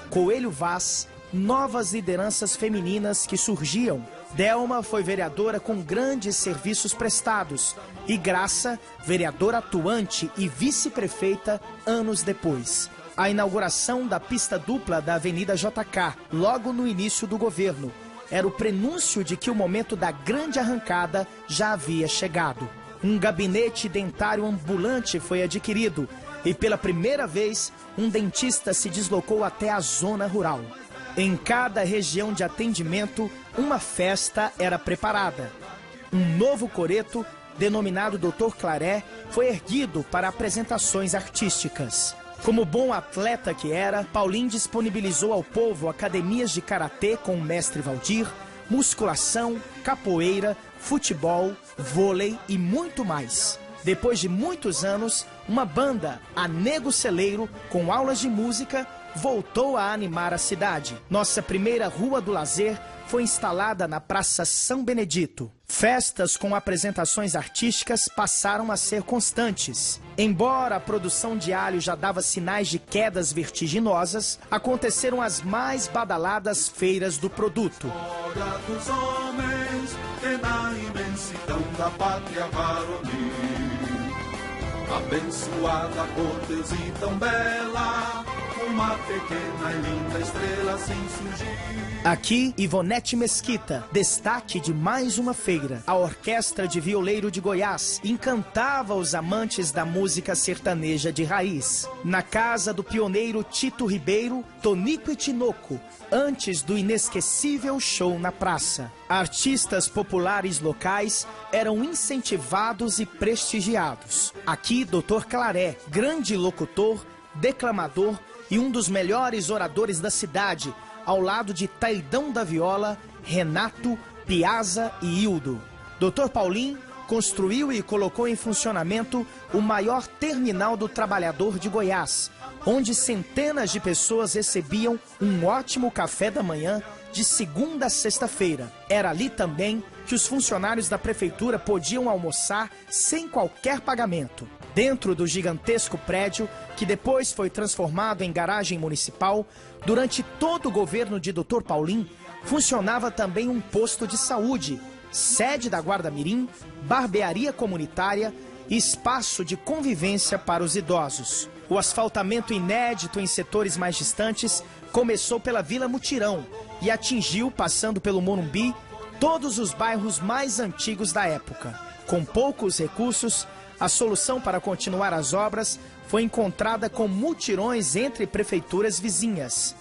Coelho Vaz, novas lideranças femininas que surgiam. Delma foi vereadora com grandes serviços prestados e Graça, vereadora atuante e vice-prefeita anos depois. A inauguração da pista dupla da Avenida JK, logo no início do governo, era o prenúncio de que o momento da grande arrancada já havia chegado. Um gabinete dentário ambulante foi adquirido e, pela primeira vez, um dentista se deslocou até a zona rural. Em cada região de atendimento, uma festa era preparada. Um novo coreto, denominado Dr. Claré, foi erguido para apresentações artísticas. Como bom atleta que era, Paulim disponibilizou ao povo academias de karatê com o mestre Valdir, musculação, capoeira, futebol, vôlei e muito mais. Depois de muitos anos, uma banda, a Nego Celeiro, com aulas de música, voltou a animar a cidade. Nossa primeira Rua do Lazer foi instalada na Praça São Benedito. Festas com apresentações artísticas passaram a ser constantes. Embora a produção de alho já dava sinais de quedas vertiginosas, aconteceram as mais badaladas feiras do produto. Glória dos homens que na imensidão da pátria varonil, abençoada por Deus e tão bela, uma pequena e linda estrela sem surgir. Aqui, Ivonete Mesquita, destaque de mais uma feira. A Orquestra de Violeiro de Goiás encantava os amantes da música sertaneja de raiz. Na casa do pioneiro Tito Ribeiro, Tonico e Tinoco, antes do inesquecível show na praça. Artistas populares locais eram incentivados e prestigiados. Aqui, Dr. Claré, grande locutor, declamador e um dos melhores oradores da cidade, ao lado de Taidão da Viola, Renato, Piazza e Hildo. Dr. Paulin construiu e colocou em funcionamento o maior terminal do trabalhador de Goiás, onde centenas de pessoas recebiam um ótimo café da manhã de segunda a sexta-feira. Era ali também que os funcionários da prefeitura podiam almoçar sem qualquer pagamento. Dentro do gigantesco prédio, que depois foi transformado em garagem municipal, durante todo o governo de Dr. Paulin, funcionava também um posto de saúde, sede da Guarda Mirim, barbearia comunitária e espaço de convivência para os idosos. O asfaltamento inédito em setores mais distantes começou pela Vila Mutirão e atingiu, passando pelo Morumbi, todos os bairros mais antigos da época. Com poucos recursos, a solução para continuar as obras foi encontrada com mutirões entre prefeituras vizinhas.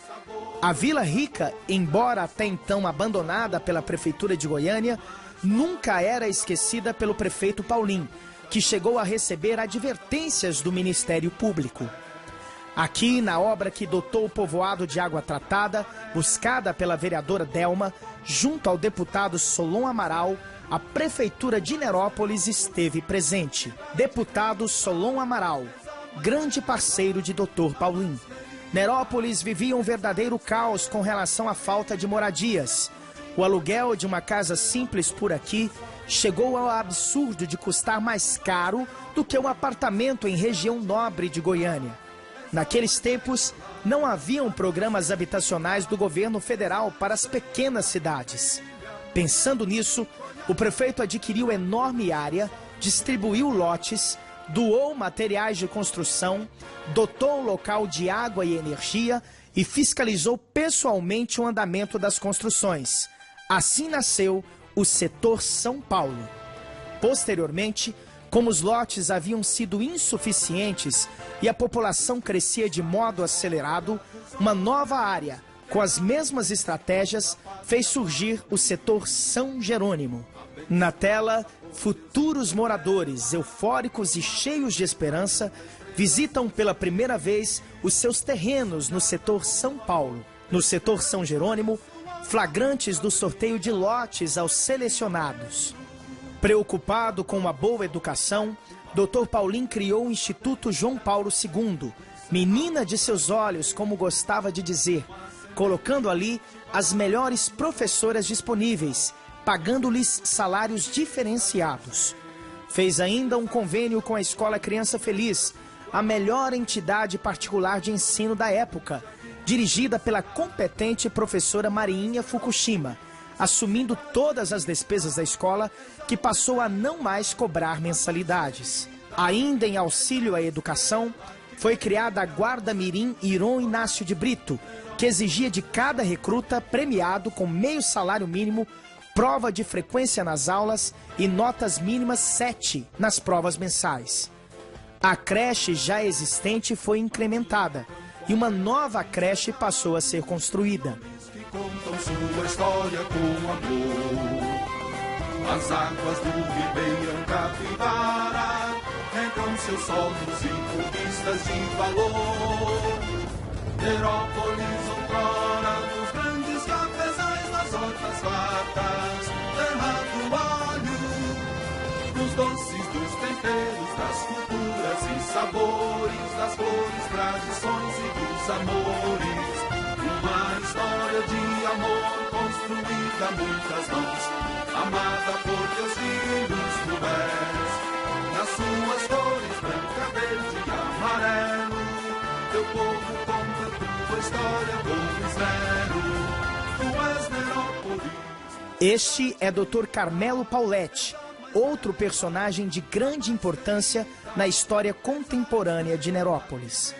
A Vila Rica, embora até então abandonada pela Prefeitura de Goiânia, nunca era esquecida pelo prefeito Paulin, que chegou a receber advertências do Ministério Público. Aqui, na obra que dotou o povoado de água tratada, buscada pela vereadora Delma, junto ao deputado Solon Amaral, a Prefeitura de Nerópolis esteve presente. Deputado Solon Amaral, grande parceiro de Dr. Paulin. Nerópolis vivia um verdadeiro caos com relação à falta de moradias. O aluguel de uma casa simples por aqui chegou ao absurdo de custar mais caro do que um apartamento em região nobre de Goiânia. Naqueles tempos, não haviam programas habitacionais do governo federal para as pequenas cidades. Pensando nisso, o prefeito adquiriu enorme área, distribuiu lotes, doou materiais de construção, dotou o local de água e energia e fiscalizou pessoalmente o andamento das construções. Assim nasceu o setor São Paulo. Posteriormente, como os lotes haviam sido insuficientes e a população crescia de modo acelerado, uma nova área, com as mesmas estratégias, fez surgir o setor São Jerônimo. Na tela, futuros moradores, eufóricos e cheios de esperança, visitam pela primeira vez os seus terrenos no setor São Paulo. No setor São Jerônimo, flagrantes do sorteio de lotes aos selecionados. Preocupado com uma boa educação, Dr. Paulin criou o Instituto João Paulo II, menina de seus olhos, como gostava de dizer, colocando ali as melhores professoras disponíveis, pagando-lhes salários diferenciados. Fez ainda um convênio com a Escola Criança Feliz, a melhor entidade particular de ensino da época, dirigida pela competente professora Mariinha Fukushima, assumindo todas as despesas da escola, que passou a não mais cobrar mensalidades. Ainda em auxílio à educação, foi criada a Guarda Mirim Iron Inácio de Brito, que exigia de cada recruta premiado com meio salário mínimo, prova de frequência nas aulas e notas mínimas 7 nas provas mensais. A creche já existente foi incrementada e uma nova creche passou a ser construída. Que contam sua história com amor. As águas do Ribeirão Capivara regam seus solos e conquistas de valor. Nerópolis outrora dos grandes cafezais, das hortas fartas, terra do alho, dos doces, dos temperos, das culturas e sabores, das flores, tradições e dos amores. Uma história de amor construída a muitas mãos, amada por teus filhos cruéis. Nas suas cores branca, verde e amarelo, teu povo conta tua história como zero. Tu és Nerópolis. Este é Dr. Carmelo Pauletti, outro personagem de grande importância na história contemporânea de Nerópolis.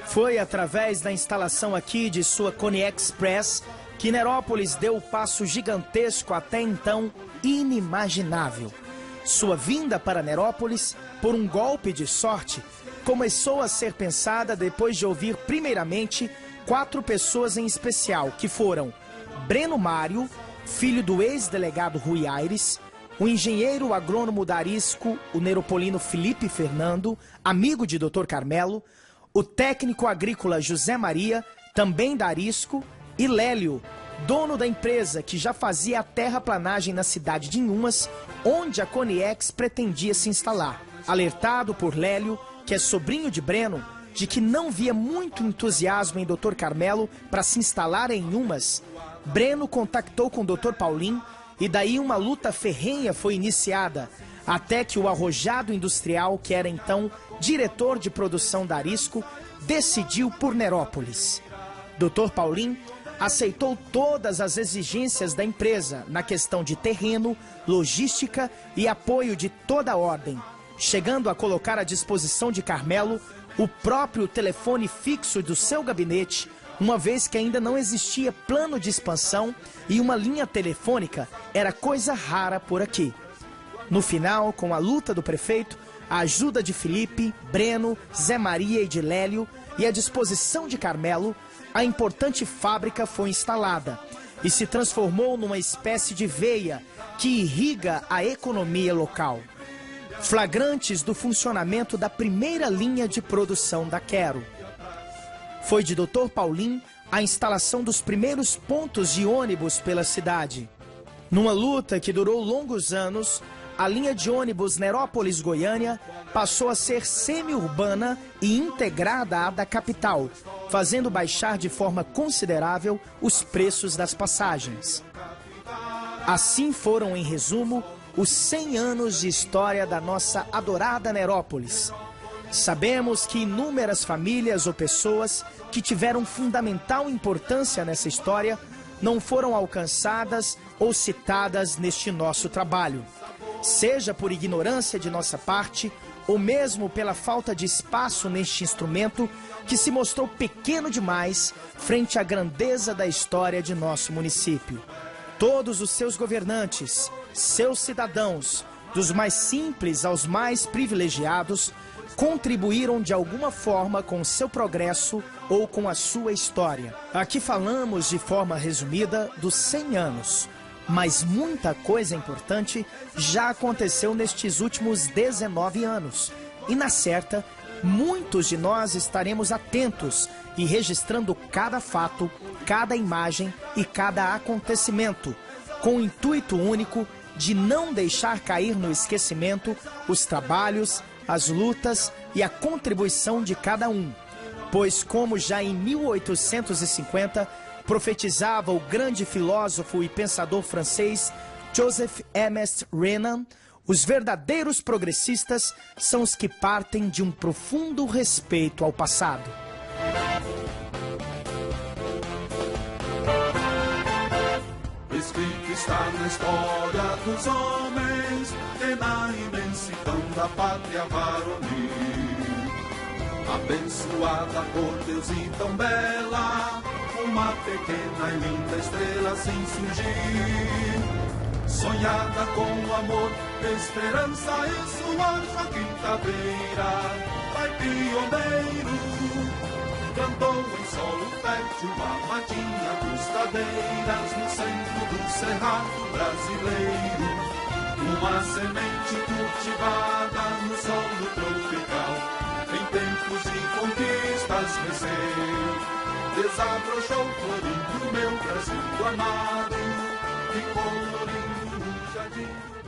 Foi através da instalação aqui de sua Cone Express que Nerópolis deu o passo gigantesco até então inimaginável. Sua vinda para Nerópolis, por um golpe de sorte, começou a ser pensada depois de ouvir primeiramente 4 pessoas em especial, que foram Breno Mário, filho do ex-delegado Rui Aires, o engenheiro agrônomo da Arisco, o neropolino Felipe Fernando, amigo de Dr. Carmelo, o técnico agrícola José Maria, também da Arisco, e Lélio, dono da empresa que já fazia a terraplanagem na cidade de Inhumas, onde a Coniex pretendia se instalar. Alertado por Lélio, que é sobrinho de Breno, de que não via muito entusiasmo em Dr. Carmelo para se instalar em Inhumas, Breno contactou com o Dr. Paulim e daí uma luta ferrenha foi iniciada, até que o arrojado industrial, que era então diretor de produção da Arisco, decidiu por Nerópolis. Dr. Paulim aceitou todas as exigências da empresa na questão de terreno, logística e apoio de toda a ordem, chegando a colocar à disposição de Carmelo o próprio telefone fixo do seu gabinete, uma vez que ainda não existia plano de expansão e uma linha telefônica era coisa rara por aqui. No final, com a luta do prefeito, a ajuda de Felipe, Breno, Zé Maria e de Lélio e a disposição de Carmelo, a importante fábrica foi instalada e se transformou numa espécie de veia que irriga a economia local. Flagrantes do funcionamento da primeira linha de produção da Quero. Foi de Dr. Paulim a instalação dos primeiros pontos de ônibus pela cidade. Numa luta que durou longos anos, a linha de ônibus Nerópolis-Goiânia passou a ser semi-urbana e integrada à da capital, fazendo baixar de forma considerável os preços das passagens. Assim foram, em resumo, os 100 anos de história da nossa adorada Nerópolis. Sabemos que inúmeras famílias ou pessoas que tiveram fundamental importância nessa história não foram alcançadas ou citadas neste nosso trabalho, seja por ignorância de nossa parte ou mesmo pela falta de espaço neste instrumento que se mostrou pequeno demais frente à grandeza da história de nosso município. Todos os seus governantes, seus cidadãos, dos mais simples aos mais privilegiados, contribuíram de alguma forma com o seu progresso ou com a sua história. Aqui falamos de forma resumida dos 100 anos, mas muita coisa importante já aconteceu nestes últimos 19 anos. E na certa, muitos de nós estaremos atentos e registrando cada fato, cada imagem e cada acontecimento, com o intuito único de não deixar cair no esquecimento os trabalhos, as lutas e a contribuição de cada um. Pois, como já em 1850 profetizava o grande filósofo e pensador francês Joseph Ernest Renan, os verdadeiros progressistas são os que partem de um profundo respeito ao passado. Escrito está na história dos homens e na imensidão da pátria varonil. Abençoada por Deus e tão bela, uma pequena e linda estrela assim surgir. Sonhada com amor, esperança e suor, Joaquim Taveira, pai pioneiro, plantou em solo fértil a matinha dos cadeiras no centro do cerrado brasileiro. Uma semente cultivada no solo tropical, em tempos de conquistas recém, desabrochou florindo meu Brasil amado, e colorindo o jardim.